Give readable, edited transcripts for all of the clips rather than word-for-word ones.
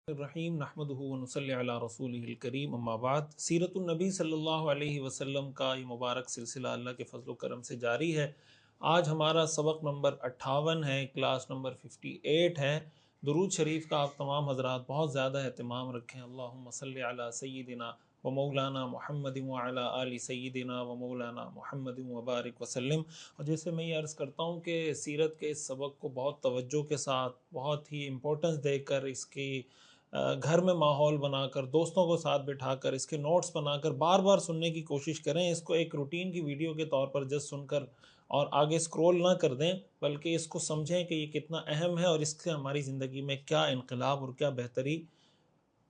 الرحیم نحمدہ ونصلی علی رسولہ الکریم اما بعد سیرت النبی صلی اللہ علیہ وسلم کا یہ مبارک سلسلہ اللہ کے فضل و کرم سے جاری ہے۔ آج ہمارا سبق نمبر 58 ہے، کلاس نمبر 58 ہے۔ درود شریف کا آپ تمام حضرات بہت زیادہ اہتمام رکھیں۔ اللہم صلی علی سیدنا و مولانا محمد وعلی آل سیدنا و مولانا محمد وبارک وسلم۔ اور جیسے میں یہ عرض کرتا ہوں کہ سیرت کے اس سبق کو بہت توجہ کے ساتھ، بہت ہی امپورٹنس دے کر، اس کی گھر میں ماحول بنا کر، دوستوں کو ساتھ بٹھا کر، اس کے نوٹس بنا کر بار بار سننے کی کوشش کریں۔ اس کو ایک روٹین کی ویڈیو کے طور پر جس سن کر اور آگے سکرول نہ کر دیں، بلکہ اس کو سمجھیں کہ یہ کتنا اہم ہے اور اس سے ہماری زندگی میں کیا انقلاب اور کیا بہتری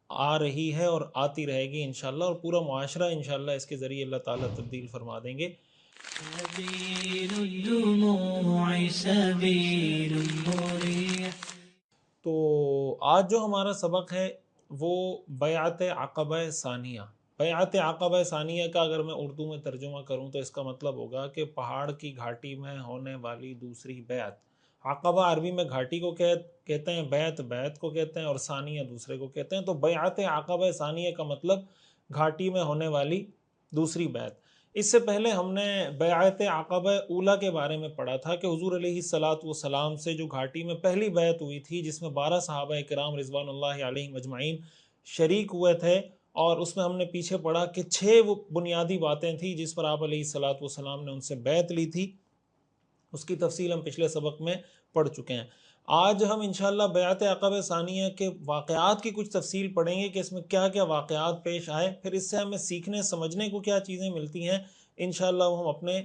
آ رہی ہے اور آتی رہے گی انشاءاللہ، اور پورا معاشرہ انشاءاللہ اس کے ذریعے اللہ تعالیٰ تبدیل فرما دیں گے۔ سبيل الدموع سبيل مريح۔ تو آج جو ہمارا سبق ہے وہ بیعت عقبہ ثانیہ۔ بیعت عقبہ ثانیہ کا اگر میں اردو میں ترجمہ کروں تو اس کا مطلب ہوگا کہ پہاڑ کی گھاٹی میں ہونے والی دوسری بیعت۔ عقبہ عربی میں گھاٹی کو کہتے ہیں، بیعت کو کہتے ہیں، اور ثانیہ دوسرے کو کہتے ہیں۔ تو بیعت عقبہ ثانیہ کا مطلب گھاٹی میں ہونے والی دوسری بیعت۔ اس سے پہلے ہم نے بیعت عقبہ اولیٰ کے بارے میں پڑھا تھا کہ حضور علیہ الصلاۃ والسلام سے جو گھاٹی میں پہلی بیعت ہوئی تھی، جس میں 12 صحابہ کرام رضوان اللہ علیہم اجمعین شریک ہوئے تھے، اور اس میں ہم نے پیچھے پڑھا کہ 6 وہ بنیادی باتیں تھیں جس پر آپ علیہ الصلاۃ والسلام نے ان سے بیعت لی تھی۔ اس کی تفصیل ہم پچھلے سبق میں پڑھ چکے ہیں۔ آج ہم انشاءاللہ بیعت عقبہ ثانیہ کے واقعات کی کچھ تفصیل پڑھیں گے کہ اس میں کیا کیا واقعات پیش آئے، پھر اس سے ہمیں سیکھنے سمجھنے کو کیا چیزیں ملتی ہیں، انشاءاللہ وہ ہم اپنے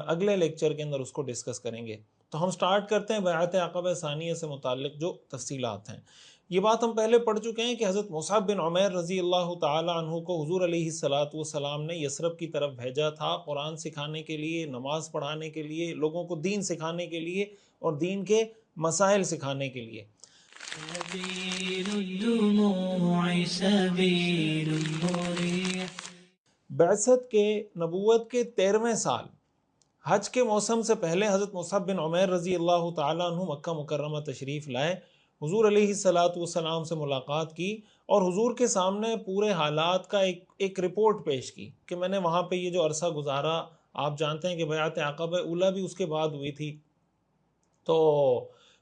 اگلے لیکچر کے اندر اس کو ڈسکس کریں گے۔ تو ہم سٹارٹ کرتے ہیں بیعت عقبہ ثانیہ سے متعلق جو تفصیلات ہیں۔ یہ بات ہم پہلے پڑھ چکے ہیں کہ حضرت مصعب بن عمیر رضی اللہ تعالی عنہ کو حضور علیہ الصلاۃ والسلام نے یثرب کی طرف بھیجا تھا، قرآن سکھانے کے لیے، نماز پڑھانے کے لیے، لوگوں کو دین سکھانے کے لیے اور دین کے مسائل سکھانے کے لیے۔ سبيل الدموع سبيل مريح۔ بعثت کے، نبوت کے 13ویں سال حج کے موسم سے پہلے حضرت مصعب بن عمیر رضی اللہ تعالیٰ عنہ مکہ مکرمہ تشریف لائے، حضور علیہ الصلاۃ والسلام سے ملاقات کی اور حضور کے سامنے پورے حالات کا ایک رپورٹ پیش کی کہ میں نے وہاں پہ یہ جو عرصہ گزارا، آپ جانتے ہیں کہ بیعت عقبہ اولیٰ بھی اس کے بعد ہوئی تھی، تو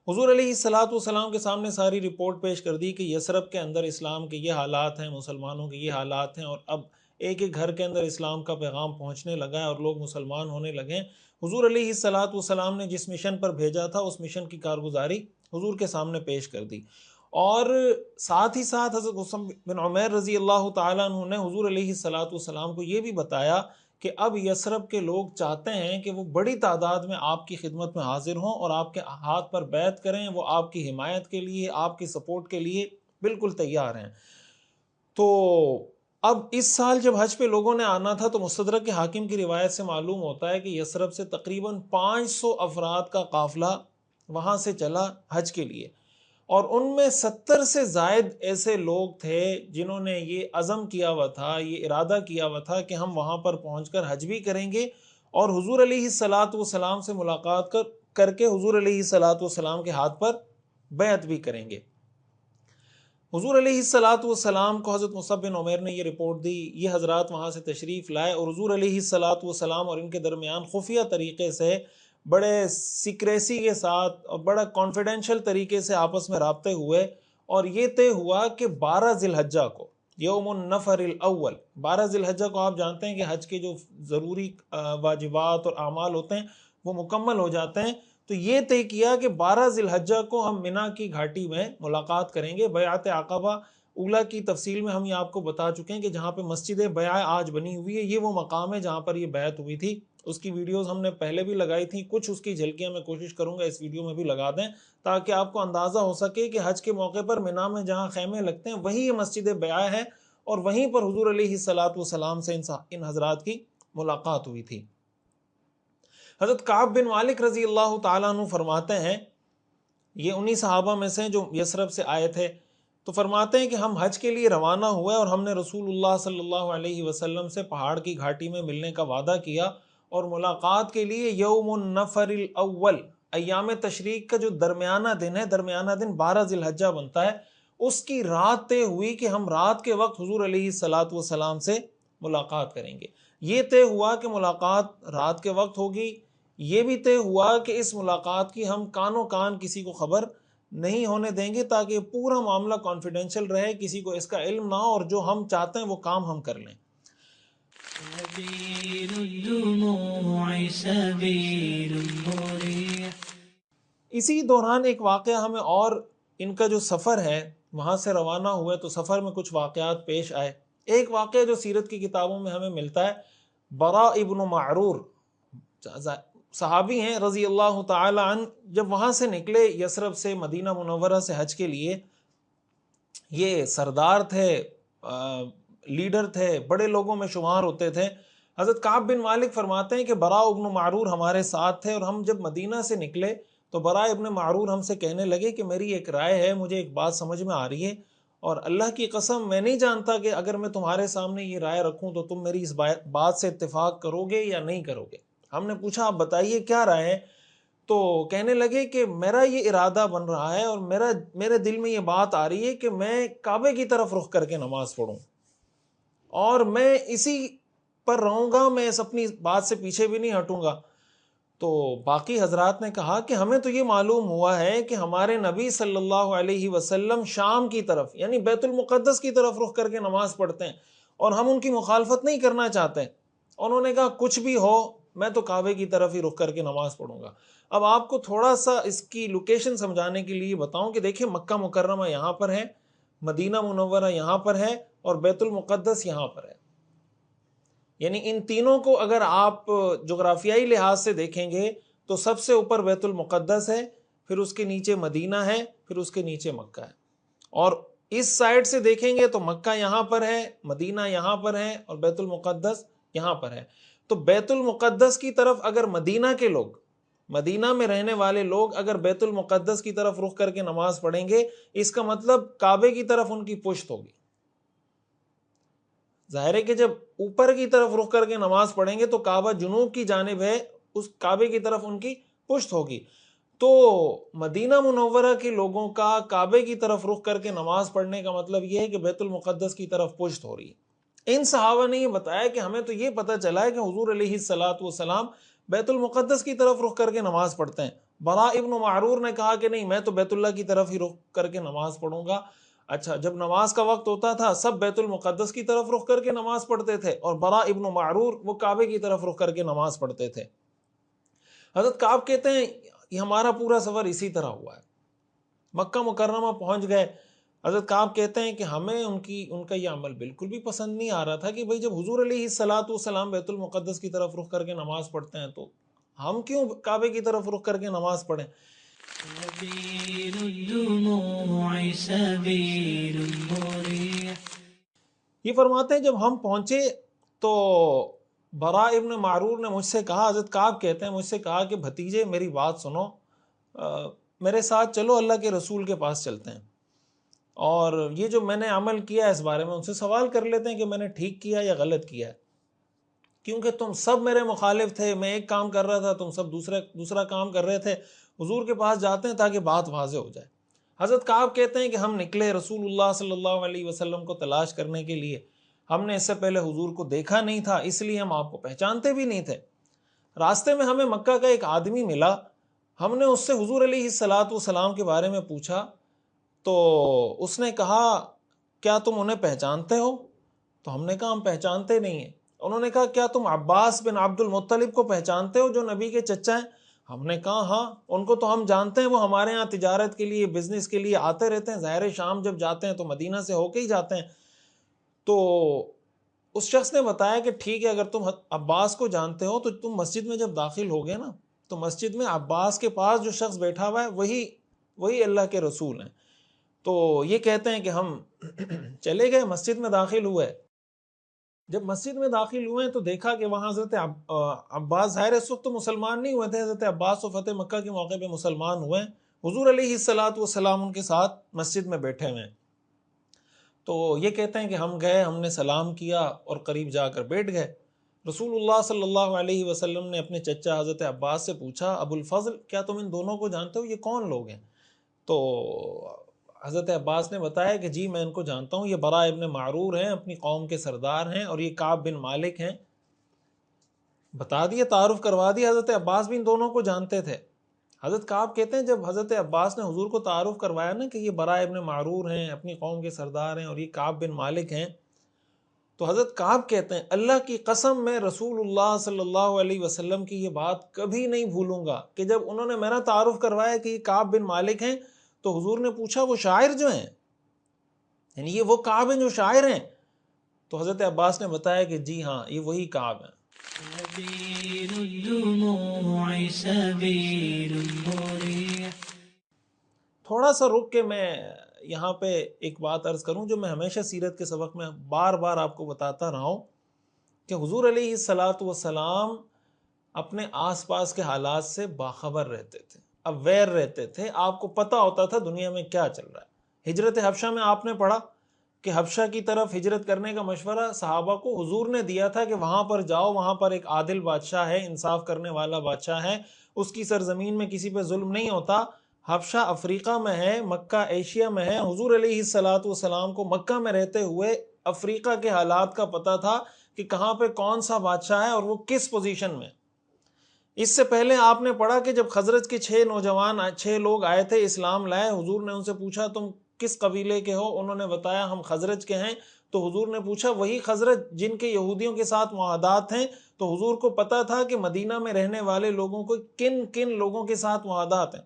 حضور علیہ الصلاۃ والسلام کے سامنے ساری رپورٹ پیش کر دی کہ یثرب کے اندر اسلام کے یہ حالات ہیں، مسلمانوں کے یہ حالات ہیں، اور اب ایک ایک گھر کے اندر اسلام کا پیغام پہنچنے لگا ہے اور لوگ مسلمان ہونے لگے ہیں۔ حضور علیہ الصلاۃ والسلام نے جس مشن پر بھیجا تھا اس مشن کی کارگزاری حضور کے سامنے پیش کر دی، اور ساتھ ہی ساتھ حضرت مصعب بن عمیر رضی اللہ تعالیٰ عنہ نے حضور علیہ الصلاۃ والسلام کو یہ بھی بتایا کہ اب یثرب کے لوگ چاہتے ہیں کہ وہ بڑی تعداد میں آپ کی خدمت میں حاضر ہوں اور آپ کے ہاتھ پر بیعت کریں، وہ آپ کی حمایت کے لیے، آپ کی سپورٹ کے لیے بالکل تیار ہیں۔ تو اب اس سال جب حج پہ لوگوں نے آنا تھا تو مستدرک حاکم کی روایت سے معلوم ہوتا ہے کہ یثرب سے تقریباً 500 افراد کا قافلہ وہاں سے چلا حج کے لیے، اور ان میں 70 سے زائد ایسے لوگ تھے جنہوں نے یہ عزم کیا ہوا تھا، یہ ارادہ کیا ہوا تھا کہ ہم وہاں پر پہنچ کر حج بھی کریں گے اور حضور علیہ الصلاۃ والسلام سے ملاقات کر کے حضور علیہ الصلاۃ والسلام کے ہاتھ پر بیعت بھی کریں گے۔ حضور علیہ الصلاۃ والسلام کو حضرت مصعب بن عمیر نے یہ رپورٹ دی، یہ حضرات وہاں سے تشریف لائے اور حضور علیہ الصلاۃ والسلام اور ان کے درمیان خفیہ طریقے سے، بڑے سیکریسی کے ساتھ اور بڑا کانفیڈینشل طریقے سے آپس میں رابطے ہوئے، اور یہ طے ہوا کہ 12 ذی الحجہ کو، یوم النفر الاول، 12 ذی الحجہ کو آپ جانتے ہیں کہ حج کے جو ضروری واجبات اور اعمال ہوتے ہیں وہ مکمل ہو جاتے ہیں، تو یہ طے کیا کہ 12 ذی الحجہ کو ہم منی کی گھاٹی میں ملاقات کریں گے۔ بیعت عقبہ اولیٰ کی تفصیل میں ہم یہ آپ کو بتا چکے ہیں کہ جہاں پہ مسجد بیعہ آج بنی ہوئی ہے، یہ وہ مقام ہے جہاں پر یہ بیعت ہوئی تھی۔ اس کی ویڈیوز ہم نے پہلے بھی لگائی تھیں، کچھ اس کی جھلکیاں میں کوشش کروں گا اس ویڈیو میں بھی لگا دیں تاکہ آپ کو اندازہ ہو سکے کہ حج کے موقع پر منی میں جہاں خیمے لگتے ہیں وہیں یہ مسجد بیعہ ہے، اور وہیں پر حضور علیہ الصلاۃ والسلام سے ان حضرات کی ملاقات ہوئی تھی۔ حضرت کعب بن مالک رضی اللہ تعالیٰ عنہ فرماتے ہیں، یہ انہی صحابہ میں سے جو یثرب سے آئے تھے، تو فرماتے ہیں کہ ہم حج کے لیے روانہ ہوئے اور ہم نے رسول اللہ صلی اللہ علیہ وسلم سے پہاڑ کی گھاٹی میں ملنے کا وعدہ کیا، اور ملاقات کے لیے یوم النفر الاول، ایام تشریق کا جو درمیانہ دن ہے، درمیانہ دن 12 ذی الحجہ بنتا ہے، اس کی رات طے ہوئی کہ ہم رات کے وقت حضور علیہ الصلاۃ والسلام سے ملاقات کریں گے. یہ طے ہوا کہ ملاقات رات کے وقت ہوگی. یہ بھی طے ہوا کہ اس ملاقات کی ہم کانوں کان کسی کو خبر نہیں ہونے دیں گے تاکہ پورا معاملہ کانفیڈینشیل رہے, کسی کو اس کا علم نہ ہو, اور جو ہم چاہتے ہیں وہ کام ہم کر لیں. سبيل الدموع سبيل مريح. اسی دوران ایک واقعہ ہمیں, اور ان کا جو سفر ہے وہاں سے روانہ ہوئے تو سفر میں کچھ واقعات پیش آئے. ایک واقعہ جو سیرت کی کتابوں میں ہمیں ملتا ہے, برا ابن معرور صحابی ہیں رضی اللہ تعالی عنہ, جب وہاں سے نکلے یثرب سے مدینہ منورہ سے حج کے لیے, یہ سردار تھے, لیڈر تھے, بڑے لوگوں میں شمار ہوتے تھے. حضرت کعب بن مالک فرماتے ہیں کہ برا ابن معرور ہمارے ساتھ تھے, اور ہم جب مدینہ سے نکلے تو برا ابن معرور ہم سے کہنے لگے کہ میری ایک رائے ہے, مجھے ایک بات سمجھ میں آ رہی ہے, اور اللہ کی قسم میں نہیں جانتا کہ اگر میں تمہارے سامنے یہ رائے رکھوں تو تم میری اس بات سے اتفاق کرو گے یا نہیں کرو گے. ہم نے پوچھا آپ بتائیے کیا رائے ہے؟ تو کہنے لگے کہ میرا یہ ارادہ بن رہا ہے اور میرے دل میں یہ بات آ رہی ہے کہ میں کعبے کی طرف رخ کر کے نماز پڑھوں, اور میں اسی پر رہوں گا, میں اس اپنی بات سے پیچھے بھی نہیں ہٹوں گا. تو باقی حضرات نے کہا کہ ہمیں تو یہ معلوم ہوا ہے کہ ہمارے نبی صلی اللہ علیہ وسلم شام کی طرف یعنی بیت المقدس کی طرف رخ کر کے نماز پڑھتے ہیں, اور ہم ان کی مخالفت نہیں کرنا چاہتے. انہوں نے کہا کچھ بھی ہو میں تو کعبے کی طرف ہی رخ کر کے نماز پڑھوں گا. اب آپ کو تھوڑا سا اس کی لوکیشن سمجھانے کے لیے بتاؤں کہ دیکھیں مکہ مکرمہ یہاں پر ہے, مدینہ منورہ یہاں پر ہے, اور بیت المقدس یہاں پر ہے. یعنی ان تینوں کو اگر آپ جغرافیائی لحاظ سے دیکھیں گے تو سب سے اوپر بیت المقدس ہے, پھر اس کے نیچے مدینہ ہے, پھر اس کے نیچے مکہ ہے. اور اس سائڈ سے دیکھیں گے تو مکہ یہاں پر ہے, مدینہ یہاں پر ہے, اور بیت المقدس یہاں پر ہے. تو بیت المقدس کی طرف اگر مدینہ کے لوگ, مدینہ میں رہنے والے لوگ اگر بیت المقدس کی طرف رخ کر کے نماز پڑھیں گے, اس کا مطلب کعبے کی طرف ان کی پشت ہوگی. ظاہر ہے کہ جب اوپر کی طرف رخ کر کے نماز پڑھیں گے تو کعبہ جنوب کی جانب ہے, اس کعبے کی طرف ان کی پشت ہوگی. تو مدینہ منورہ کے لوگوں کا کعبے کی طرف رخ کر کے نماز پڑھنے کا مطلب یہ ہے کہ بیت المقدس کی طرف پشت ہو رہی ہے. ان صحابہ نے یہ بتایا کہ ہمیں تو یہ پتہ چلا ہے کہ حضور علیہ الصلاۃ والسلام بیت المقدس کی طرف رخ کر کے نماز پڑھتے ہیں. برا ابن معرور نے کہا کہ نہیں, میں تو بیت اللہ کی طرف ہی رخ کر کے نماز پڑھوں گا. اچھا, جب نماز کا وقت ہوتا تھا سب بیت المقدس کی طرف رخ کر کے نماز پڑھتے تھے, اور برا ابن معرور وہ کعبے کی طرف رخ کر کے نماز پڑھتے تھے. حضرت کعب کہتے ہیں یہ ہمارا پورا سفر اسی طرح ہوا ہے. مکہ مکرمہ پہنچ گئے. حضرت کعب کہتے ہیں کہ ہمیں ان کا یہ عمل بالکل بھی پسند نہیں آ رہا تھا کہ بھئی جب حضور علیہ الصلاۃ والسلام بیت المقدس کی طرف رخ کر کے نماز پڑھتے ہیں تو ہم کیوں کعبے کی طرف رخ کر کے نماز پڑھیں. سبيل الدموع سبيل مريح. یہ فرماتے ہیں جب ہم پہنچے تو برا ابن معرور نے مجھ سے کہا, حضرت کعب کہتے ہیں مجھ سے کہا کہ بھتیجے میری بات سنو, میرے ساتھ چلو, اللہ کے رسول کے پاس چلتے ہیں, اور یہ جو میں نے عمل کیا ہے اس بارے میں ان سے سوال کر لیتے ہیں کہ میں نے ٹھیک کیا یا غلط کیا ہے, کیونکہ تم سب میرے مخالف تھے, میں ایک کام کر رہا تھا, تم سب دوسرا کام کر رہے تھے. حضور کے پاس جاتے ہیں تاکہ بات واضح ہو جائے. حضرت کعب کہتے ہیں کہ ہم نکلے رسول اللہ صلی اللہ علیہ وسلم کو تلاش کرنے کے لیے. ہم نے اس سے پہلے حضور کو دیکھا نہیں تھا, اس لیے ہم آپ کو پہچانتے بھی نہیں تھے. راستے میں ہمیں مکہ کا ایک آدمی ملا, ہم نے اس سے حضور علیہ الصلاۃ والسلام کے بارے میں پوچھا تو اس نے کہا کیا تم انہیں پہچانتے ہو؟ تو ہم نے کہا ہم پہچانتے نہیں ہیں. انہوں نے کہا کیا تم عباس بن عبد المطلب کو پہچانتے ہو جو نبی کے چچا ہیں؟ ہم نے کہا ہاں, ان کو تو ہم جانتے ہیں, وہ ہمارے ہاں تجارت کے لیے بزنس کے لیے آتے رہتے ہیں, ظاہر شام جب جاتے ہیں تو مدینہ سے ہو کے ہی جاتے ہیں. تو اس شخص نے بتایا کہ ٹھیک ہے, اگر تم عباس کو جانتے ہو تو تم مسجد میں جب داخل ہو گئے نا تو مسجد میں عباس کے پاس جو شخص بیٹھا ہوا ہے وہی اللہ کے رسول ہیں. تو یہ کہتے ہیں کہ ہم چلے گئے, مسجد میں داخل ہوئے. جب مسجد میں داخل ہوئے تو دیکھا کہ وہاں حضرت عباس, ظاہر اس وقت تو مسلمان نہیں ہوئے تھے, حضرت عباس و فتح مکہ کے موقع پہ مسلمان ہوئے. حضور علیہ الصلاۃ والسلام ان کے ساتھ مسجد میں بیٹھے ہوئے. تو یہ کہتے ہیں کہ ہم گئے, ہم نے سلام کیا اور قریب جا کر بیٹھ گئے. رسول اللہ صلی اللہ علیہ وسلم نے اپنے چچا حضرت عباس سے پوچھا ابو الفضل کیا تم ان دونوں کو جانتے ہو, یہ کون لوگ ہیں؟ تو حضرت عباس نے بتایا کہ جی میں ان کو جانتا ہوں، یہ برا ابن معرور ہیں، اپنی قوم کے سردار ہیں، اور یہ کعب بن مالک ہیں۔ بتا دیا، تعارف کروا دیا۔ حضرت عباس بھی ان دونوں کو جانتے تھے۔ حضرت کعب کہتے ہیں جب حضرت عباس نے حضور کو تعارف کروایا نا کہ یہ برا ابن معرور ہیں، اپنی قوم کے سردار ہیں، اور یہ کعب بن مالک ہیں، تو حضرت کعب کہتے ہیں اللہ کی قسم میں رسول اللہ صلی اللہ علیہ وسلم کی یہ بات کبھی نہیں بھولوں گا کہ جب انہوں نے میرا تعارف کروایا کہ یہ کعب بن مالک ہیں تو حضور نے پوچھا وہ شاعر جو ہیں، یعنی یہ وہ کعب ہیں جو شاعر ہیں؟ تو حضرت عباس نے بتایا کہ جی ہاں یہ وہی کعب ہیں۔ سبيل الدموع سبيل مريح۔ تھوڑا سا رک کے میں یہاں پہ ایک بات عرض کروں جو میں ہمیشہ سیرت کے سبق میں بار بار آپ کو بتاتا رہا ہوں کہ حضور علیہ الصلاۃ والسلام اپنے آس پاس کے حالات سے باخبر رہتے تھے، اویئر رہتے تھے، آپ کو پتہ ہوتا تھا دنیا میں کیا چل رہا ہے۔ ہجرت حبشہ میں آپ نے پڑھا کہ حبشہ کی طرف ہجرت کرنے کا مشورہ صحابہ کو حضور نے دیا تھا کہ وہاں پر جاؤ، وہاں پر ایک عادل بادشاہ ہے، انصاف کرنے والا بادشاہ ہے، اس کی سرزمین میں کسی پہ ظلم نہیں ہوتا۔ حبشہ افریقہ میں ہے، مکہ ایشیا میں ہے۔ حضور علیہ الصلاۃ والسلام کو مکہ میں رہتے ہوئے افریقہ کے حالات کا پتہ تھا کہ کہاں پہ کون سا بادشاہ ہے اور وہ کس پوزیشن میں۔ اس سے پہلے آپ نے پڑھا کہ جب خزرج کے 6 لوگ آئے تھے، اسلام لائے، حضور نے ان سے پوچھا تم کس قبیلے کے ہو؟ انہوں نے بتایا ہم خزرج کے ہیں۔ تو حضور نے پوچھا وہی خزرج جن کے یہودیوں کے ساتھ معاہدات ہیں؟ تو حضور کو پتا تھا کہ مدینہ میں رہنے والے لوگوں کو کن کن لوگوں کے ساتھ معاہدات ہیں۔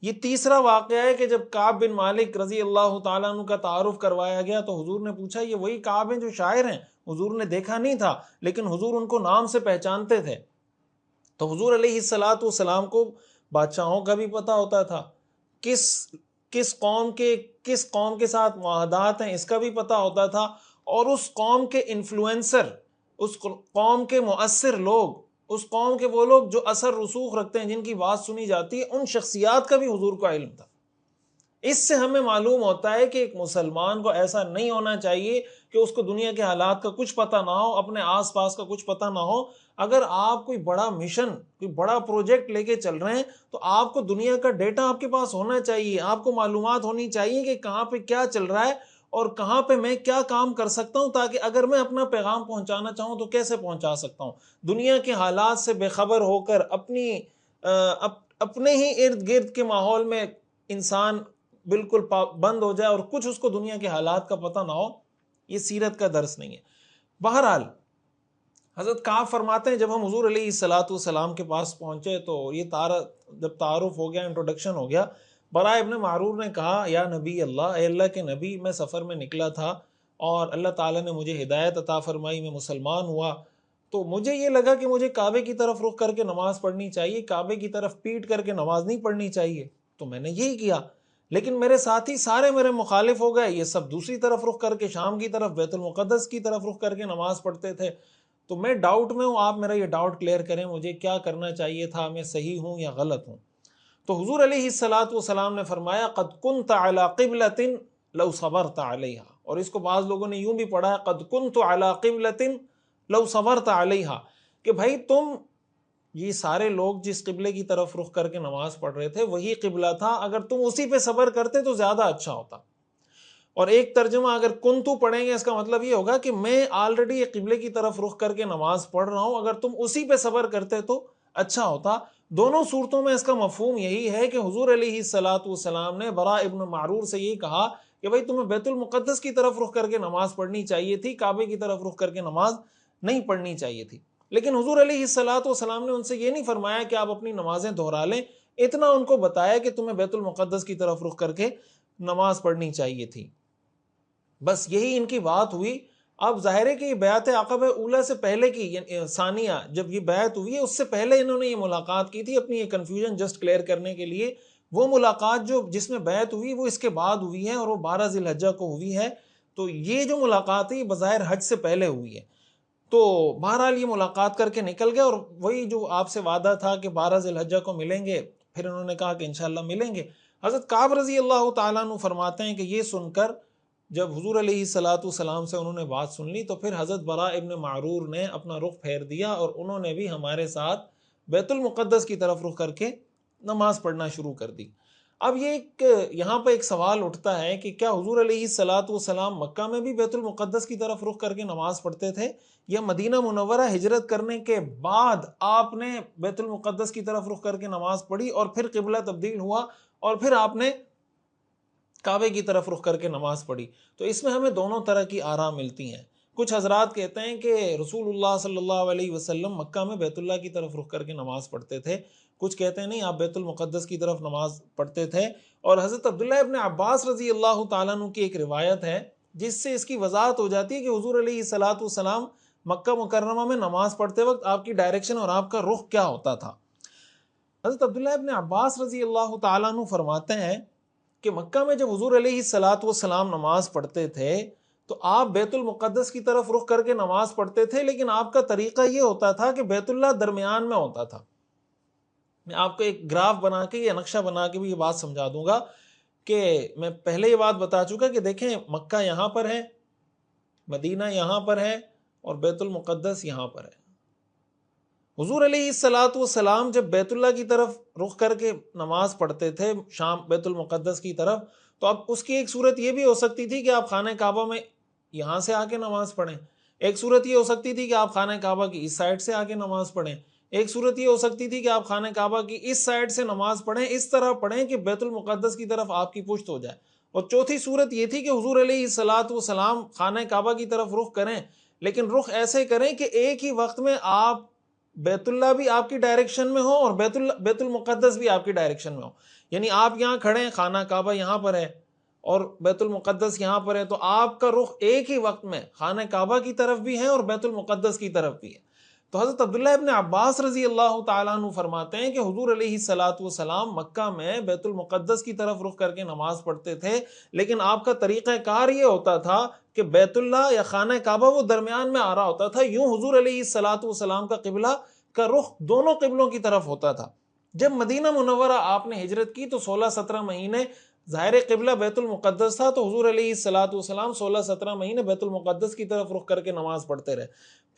یہ تیسرا واقعہ ہے کہ جب کعب بن مالک رضی اللہ تعالیٰ عنہ کا تعارف کروایا گیا تو حضور نے پوچھا یہ وہی کعب ہیں جو شاعر ہیں؟ حضور نے دیکھا نہیں تھا لیکن حضور ان کو نام سے پہچانتے تھے۔ تو حضور علیہ الصلاۃ والسلام کو بادشاہوں کا بھی پتہ ہوتا تھا، کس قوم کے ساتھ معاہدات ہیں اس کا بھی پتہ ہوتا تھا، اور اس قوم کے انفلوئنسر، اس قوم کے مؤثر لوگ، اس قوم کے وہ لوگ جو اثر رسوخ رکھتے ہیں، جن کی بات سنی جاتی ہے، ان شخصیات کا بھی حضور کو علم تھا۔ اس سے ہمیں معلوم ہوتا ہے کہ ایک مسلمان کو ایسا نہیں ہونا چاہیے کہ اس کو دنیا کے حالات کا کچھ پتہ نہ ہو، اپنے آس پاس کا کچھ پتہ نہ ہو۔ اگر آپ کوئی بڑا مشن، کوئی بڑا پروجیکٹ لے کے چل رہے ہیں تو آپ کو دنیا کا ڈیٹا آپ کے پاس ہونا چاہیے، آپ کو معلومات ہونی چاہیے کہ کہاں پہ کیا چل رہا ہے اور کہاں پہ میں کیا کام کر سکتا ہوں، تاکہ اگر میں اپنا پیغام پہنچانا چاہوں تو کیسے پہنچا سکتا ہوں۔ دنیا کے حالات سے بے خبر ہو کر اپنے ہی ارد گرد کے ماحول میں انسان بالکل بند ہو جائے اور کچھ اس کو دنیا کے حالات کا پتہ نہ ہو، یہ سیرت کا درس نہیں ہے۔ بہرحال حضرت کعب فرماتے ہیں جب ہم حضور علیہ الصلاۃ والسلام کے پاس پہنچے تو یہ جب تعارف ہو گیا، انٹروڈکشن ہو گیا، برا ابن معرور نے کہا یا نبی اللہ، اے اللہ کے نبی، میں سفر میں نکلا تھا اور اللہ تعالیٰ نے مجھے ہدایت عطا فرمائی، میں مسلمان ہوا، تو مجھے یہ لگا کہ مجھے کعبے کی طرف رخ کر کے نماز پڑھنی چاہیے، کعبے کی طرف پیٹ کر کے نماز نہیں پڑھنی چاہیے، تو میں نے یہی کیا۔ لیکن میرے ساتھی سارے میرے مخالف ہو گئے، یہ سب دوسری طرف رخ کر کے شام کی طرف، بیت المقدس کی طرف رخ کر کے نماز پڑھتے تھے، تو میں ڈاؤٹ میں ہوں، آپ میرا یہ ڈاؤٹ کلیئر کریں، مجھے کیا کرنا چاہیے تھا، میں صحیح ہوں یا غلط ہوں؟ تو حضور علیہ الصلاۃ والسلام نے فرمایا قد كنت على قبلة لو صبرت عليها، اور اس کو بعض لوگوں نے یوں بھی پڑھا ہے قد كنت على قبلة لو صبرت عليها، کہ بھائی تم، یہ سارے لوگ جس قبلے کی طرف رخ کر کے نماز پڑھ رہے تھے وہی قبلہ تھا، اگر تم اسی پہ صبر کرتے تو زیادہ اچھا ہوتا۔ اور ایک ترجمہ اگر کنتو پڑھیں گے اس کا مطلب یہ ہوگا کہ میں آلریڈی ایک قبلے کی طرف رخ کر کے نماز پڑھ رہا ہوں، اگر تم اسی پہ صبر کرتے تو اچھا ہوتا۔ دونوں صورتوں میں اس کا مفہوم یہی ہے کہ حضور علیہ الصلاۃ والسلام نے برا ابن معرور سے یہی کہا کہ بھائی تمہیں بیت المقدس کی طرف رخ کر کے نماز پڑھنی چاہیے تھی، کعبے کی طرف رخ کر کے نماز نہیں پڑھنی چاہیے تھی۔ لیکن حضور علیہ الصلاۃ والسلام نے ان سے یہ نہیں فرمایا کہ آپ اپنی نمازیں دہرا لیں، اتنا ان کو بتایا کہ تمہیں بیت المقدس کی طرف رخ کر کے نماز پڑھنی چاہیے تھی، بس یہی ان کی بات ہوئی۔ اب ظاہر ہے کہ یہ بیعت عقبہ اولیٰ سے پہلے کی، ثانیہ جب یہ بیعت ہوئی ہے اس سے پہلے انہوں نے یہ ملاقات کی تھی اپنی یہ کنفیوژن جسٹ کلیئر کرنے کے لیے۔ وہ ملاقات جس میں بیعت ہوئی وہ اس کے بعد ہوئی ہے اور وہ 12 ذی الحجہ کو ہوئی ہے، تو یہ جو ملاقات ہے یہ بظاہر حج سے پہلے ہوئی ہے۔ تو بہرحال یہ ملاقات کر کے نکل گئے اور وہی جو آپ سے وعدہ تھا کہ 12 ذی الحجہ کو ملیں گے، پھر انہوں نے کہا کہ انشاءاللہ ملیں گے۔ حضرت کعب رضی اللہ تعالیٰ عنہ فرماتے ہیں کہ یہ سن کر جب حضور علیہ الصلاۃ والسلام سے انہوں نے بات سن لی تو پھر حضرت برا ابن معرور نے اپنا رخ پھیر دیا اور انہوں نے بھی ہمارے ساتھ بیت المقدس کی طرف رخ کر کے نماز پڑھنا شروع کر دی۔ اب یہ یہاں پہ ایک سوال اٹھتا ہے کہ کیا حضور علیہ الصلاۃ والسلام مکہ میں بھی بیت المقدس کی طرف رخ کر کے نماز پڑھتے تھے، یا مدینہ منورہ ہجرت کرنے کے بعد آپ نے بیت المقدس کی طرف رخ کر کے نماز پڑھی اور پھر قبلہ تبدیل ہوا اور پھر آپ نے کعبے کی طرف رخ کر کے نماز پڑھی؟ تو اس میں ہمیں دونوں طرح کی آراء ملتی ہیں۔ کچھ حضرات کہتے ہیں کہ رسول اللہ صلی اللہ علیہ وسلم مکہ میں بیت اللہ کی طرف رخ کر کے نماز پڑھتے تھے، کچھ کہتے ہیں نہیں آپ بیت المقدس کی طرف نماز پڑھتے تھے۔ اور حضرت عبداللہ ابن عباس رضی اللہ تعالیٰ عنہ کی ایک روایت ہے جس سے اس کی وضاحت ہو جاتی ہے کہ حضور علیہ الصلاۃ والسلام مکہ مکرمہ میں نماز پڑھتے وقت آپ کی ڈائریکشن اور آپ کا رخ کیا ہوتا تھا۔ حضرت عبداللہ ابن عباس رضی اللہ تعالیٰ عنہ فرماتے ہیں کہ مکہ میں جب حضور علیہ الصلاۃ والسلام نماز پڑھتے تھے تو آپ بیت المقدس کی طرف رخ کر کے نماز پڑھتے تھے، لیکن آپ کا طریقہ یہ ہوتا تھا کہ بیت اللہ درمیان میں ہوتا تھا۔ میں آپ کو ایک گراف بنا کے یا نقشہ بنا کے بھی یہ بات سمجھا دوں گا کہ میں پہلے یہ بات بتا چکا کہ دیکھیں مکہ یہاں پر ہے، مدینہ یہاں پر ہے اور بیت المقدس یہاں پر ہے۔ حضور علیہ الصلاۃ والسلام جب بیت اللہ کی طرف رخ کر کے نماز پڑھتے تھے شام بیت المقدس کی طرف، تو اب اس کی ایک صورت یہ بھی ہو سکتی تھی کہ آپ خانہ کعبہ میں یہاں سے آ کے نماز پڑھیں، ایک صورت یہ ہو سکتی تھی کہ آپ خانہ کعبہ کی اس سائڈ سے آ کے نماز پڑھیں، ایک صورت یہ ہو سکتی تھی کہ آپ خانہ کعبہ کی اس سائڈ سے نماز پڑھیں، اس طرح پڑھیں کہ بیت المقدس کی طرف آپ کی پشت ہو جائے، اور چوتھی صورت یہ تھی کہ حضور علیہ الصلاۃ والسلام خانہ کعبہ کی طرف رخ کریں، لیکن رخ ایسے کریں کہ ایک ہی وقت میں آپ بیت اللہ بھی آپ کی ڈائریکشن میں ہو اور بیت المقدس بھی آپ کی ڈائریکشن میں ہو، یعنی آپ یہاں کھڑے ہیں، خانہ کعبہ یہاں پر ہے اور بیت المقدس یہاں پر ہے، تو آپ کا رخ ایک ہی وقت میں خانہ کعبہ کی طرف بھی ہے اور بیت المقدس کی طرف بھی ہے۔ تو حضرت عبداللہ ابن عباس رضی اللہ تعالیٰ عنہ فرماتے ہیں کہ حضور علیہ الصلاۃ والسلام مکہ میں بیت المقدس کی طرف رخ کر کے نماز پڑھتے تھے، لیکن آپ کا طریقہ کار یہ ہوتا تھا کہ بیت اللہ یا خانہ کعبہ وہ درمیان میں آ رہا ہوتا تھا، یوں حضور علیہ الصلاۃ والسلام کا قبلہ کا رخ دونوں قبلوں کی طرف ہوتا تھا۔ جب مدینہ منورہ آپ نے ہجرت کی تو 16-17 مہینے ظاہر قبلہ بیت المقدس تھا، تو حضور علیہ الصلاۃ والسلام 16-17 مہینے بیت المقدس کی طرف رخ کر کے نماز پڑھتے رہے۔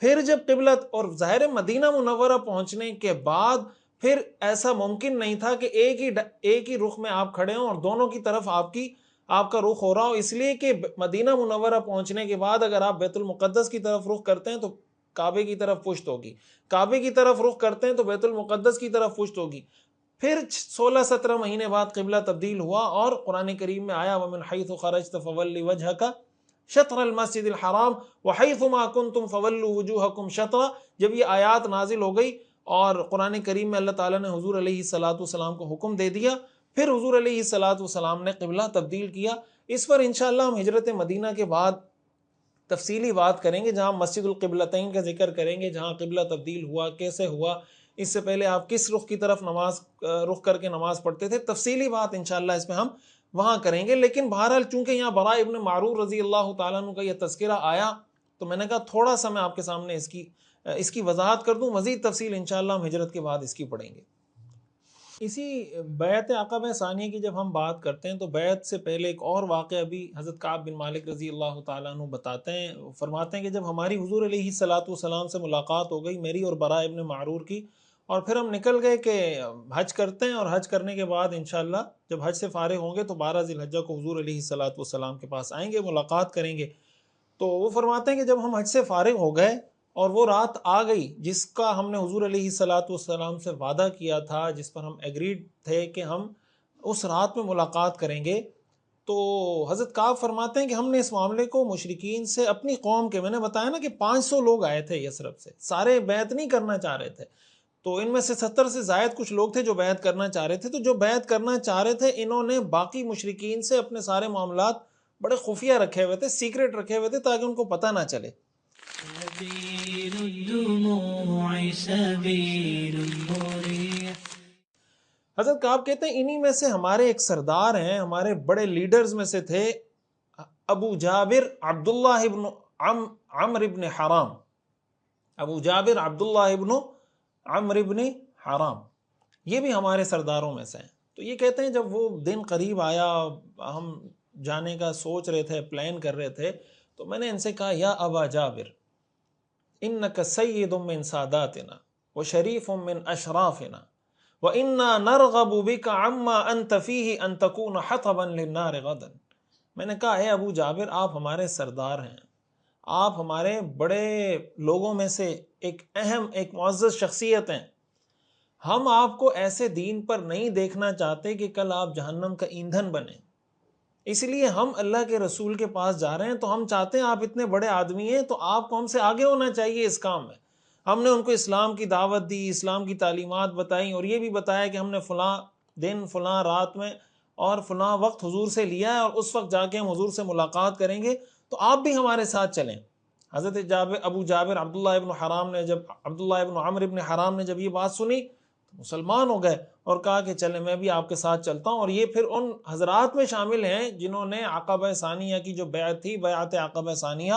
پھر جب قبلت اور ظاہر مدینہ منورہ پہنچنے کے بعد پھر ایسا ممکن نہیں تھا کہ ایک ہی رخ میں آپ کھڑے ہوں اور دونوں کی طرف آپ کا رخ ہو رہا ہو، اس لیے کہ مدینہ منورہ پہنچنے کے بعد اگر آپ بیت المقدس کی طرف رخ کرتے ہیں تو کعبے کی طرف پشت ہوگی، کعبے کی طرف رخ کرتے ہیں تو بیت المقدس کی طرف پشت ہوگی۔ پھر 16-17 مہینے بعد قبلہ تبدیل ہوا اور قرآن کریم میں آیا وَمِنْ حَيْثُ خَرَجْتَ فَوَلِّ وَجْهَكَ شَطْرَ الْمَسْجِدِ الْحَرَامِ وَحَيْثُ مَا كُنْتُمْ فَوَلُّوا وُجُوهَكُمْ شَطْرَهُ، جب یہ آیات نازل ہو گئی اور قرآن کریم میں اللہ تعالیٰ نے حضور علیہ الصلاۃ والسلام کو حکم دے دیا، پھر حضور علیہ الصلاۃ والسلام نے قبلہ تبدیل کیا۔ اس پر انشاءاللہ ہم ہجرت مدینہ کے بعد تفصیلی بات کریں گے، جہاں مسجد القبلتین کا ذکر کریں گے، جہاں قبلہ تبدیل ہوا، کیسے ہوا، اس سے پہلے آپ کس رخ کی طرف رخ کر کے نماز پڑھتے تھے، تفصیلی بات انشاءاللہ اس پہ ہم وہاں کریں گے۔ لیکن بہرحال چونکہ یہاں براء ابن معرور رضی اللہ تعالیٰ عنہ کا یہ تذکرہ آیا تو میں نے کہا تھوڑا سا میں آپ کے سامنے اس کی وضاحت کر دوں، مزید تفصیل انشاءاللہ ہم ہجرت کے بعد اس کی پڑھیں گے۔ اسی بیعت عقبہ ثانیہ کی جب ہم بات کرتے ہیں تو بیعت سے پہلے ایک اور واقعہ بھی حضرت کعب بن مالک رضی اللہ تعالیٰ عنہ بتاتے ہیں، فرماتے ہیں کہ جب ہماری حضور علیہ الصلاۃ والسلام سے ملاقات ہو گئی میری اور براء ابن معرور کی، اور پھر ہم نکل گئے کہ حج کرتے ہیں، اور حج کرنے کے بعد انشاءاللہ جب حج سے فارغ ہوں گے تو 12 ذی الحجہ کو حضور علیہ الصلاۃ والسلام کے پاس آئیں گے، ملاقات کریں گے۔ تو وہ فرماتے ہیں کہ جب ہم حج سے فارغ ہو گئے اور وہ رات آ گئی جس کا ہم نے حضور علیہ الصلاۃ والسلام سے وعدہ کیا تھا، جس پر ہم ایگریڈ تھے کہ ہم اس رات میں ملاقات کریں گے، تو حضرت کعب فرماتے ہیں کہ ہم نے اس معاملے کو مشرکین سے اپنی قوم کے، میں نے بتایا نا کہ 500 لوگ آئے تھے یثرب سے، سارے بیعت نہیں کرنا چاہ رہے تھے، تو ان میں سے 70 سے زائد کچھ لوگ تھے جو بیعت کرنا چاہ رہے تھے، تو جو بیعت کرنا چاہ رہے تھے انہوں نے باقی مشرکین سے اپنے سارے معاملات بڑے خفیہ رکھے ہوئے تھے، سیکرٹ رکھے ہوئے تھے تاکہ ان کو پتہ نہ چلے۔ سبيل الدموع سبيل مريح۔ حضرت کعب کہتے ہیں انہی میں سے ہمارے ایک سردار ہیں، ہمارے بڑے لیڈرز میں سے تھے ابو جابر عبداللہ ابن عمر ابن حرام، ابو جابر عبداللہ ابن عمر ابن حرام، یہ بھی ہمارے سرداروں میں سے ہیں۔ تو یہ کہتے ہیں جب وہ دن قریب آیا، ہم جانے کا سوچ رہے تھے، پلان کر رہے تھے، تو میں نے ان سے کہا یا ابا جابر انک سید من ساداتنا وشریف من اشرافنا وَإِنَّا نَرْغَبُ بِكَ عَمَّا أَنْتَ فِيهِ أَن تَكُونَ حَطَبًا لِلنَّارِ غَدًا۔ میں نے کہا اے ابو جابر، آپ ہمارے سردار ہیں، آپ ہمارے بڑے لوگوں میں سے ایک اہم، ایک معزز شخصیت ہیں، ہم آپ کو ایسے دین پر نہیں دیکھنا چاہتے کہ کل آپ جہنم کا ایندھن بنیں، اس لیے ہم اللہ کے رسول کے پاس جا رہے ہیں، تو ہم چاہتے ہیں آپ اتنے بڑے آدمی ہیں تو آپ کو ہم سے آگے ہونا چاہیے اس کام میں۔ ہم نے ان کو اسلام کی دعوت دی، اسلام کی تعلیمات بتائیں، اور یہ بھی بتایا کہ ہم نے فلاں دن فلاں رات میں اور فلاں وقت حضور سے لیا ہے، اور اس وقت جا کے ہم حضور سے ملاقات کریں گے، تو آپ بھی ہمارے ساتھ چلیں۔ حضرت ابو جابر عبداللہ ابن عمرو ابن حرام نے جب یہ بات سنی تو مسلمان ہو گئے اور کہا کہ چلیں میں بھی آپ کے ساتھ چلتا ہوں۔ اور یہ پھر ان حضرات میں شامل ہیں جنہوں نے عقبہ ثانیہ کی جو بیعت تھی، بیعت عقبہ ثانیہ،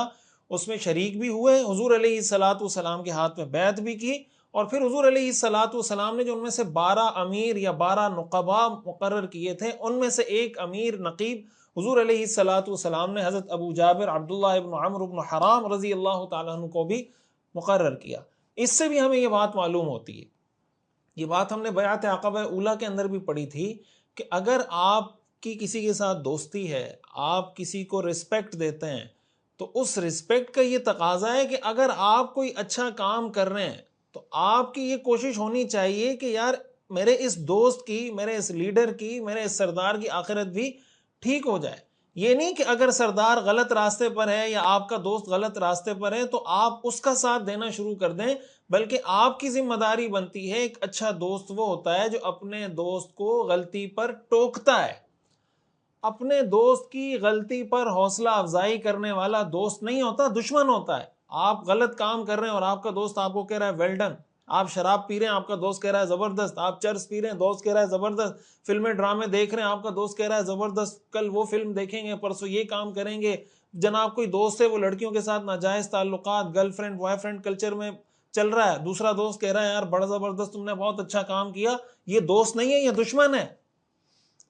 اس میں شریک بھی ہوئے، حضور علیہ الصلوۃ والسلام کے ہاتھ میں بیعت بھی کی، اور پھر حضور علیہ الصلوۃ والسلام نے جو ان میں سے 12 امیر یا 12 نقباء مقرر کیے تھے، ان میں سے ایک امیر نقیب حضور علیہ الصلوۃ والسلام نے حضرت ابو جابر عبداللہ ابن عمرو ابن حرام رضی اللہ تعالیٰ عنہ کو بھی مقرر کیا۔ اس سے بھی ہمیں یہ بات معلوم ہوتی ہے، یہ بات ہم نے بیعت عقبہ اولیٰ کے اندر بھی پڑھی تھی، کہ اگر آپ کی کسی کے ساتھ دوستی ہے، آپ کسی کو رسپیکٹ دیتے ہیں، تو اس رسپیکٹ کا یہ تقاضا ہے کہ اگر آپ کوئی اچھا کام کر رہے ہیں تو آپ کی یہ کوشش ہونی چاہیے کہ یار میرے اس دوست کی، میرے اس لیڈر کی، میرے اس سردار کی آخرت بھی ٹھیک ہو جائے۔ یہ نہیں کہ اگر سردار غلط راستے پر ہے یا آپ کا دوست غلط راستے پر ہے تو آپ اس کا ساتھ دینا شروع کر دیں، بلکہ آپ کی ذمہ داری بنتی ہے، ایک اچھا دوست وہ ہوتا ہے جو اپنے دوست کو غلطی پر ٹوکتا ہے، اپنے دوست کی غلطی پر حوصلہ افزائی کرنے والا دوست نہیں ہوتا، دشمن ہوتا ہے۔ آپ غلط کام کر رہے ہیں اور آپ کا دوست آپ کو کہہ رہا ہے ویل ڈن، آپ شراب پی رہے ہیں، آپ کا دوست کہہ رہا ہے زبردست، آپ چرس پی رہے ہیں، دوست کہہ رہا ہے زبردست، فلمیں ڈرامے دیکھ رہے ہیں، آپ کا دوست کہہ رہا ہے زبردست، کل وہ فلم دیکھیں گے، پرسوں یہ کام کریں گے، جناب کوئی دوست ہے وہ لڑکیوں کے ساتھ ناجائز تعلقات، girl friend boy friend culture میں چل رہا ہے، دوسرا دوست کہہ رہا ہے یار بڑا زبردست، تم نے بہت اچھا کام کیا، یہ دوست نہیں ہے، یہ دشمن ہے۔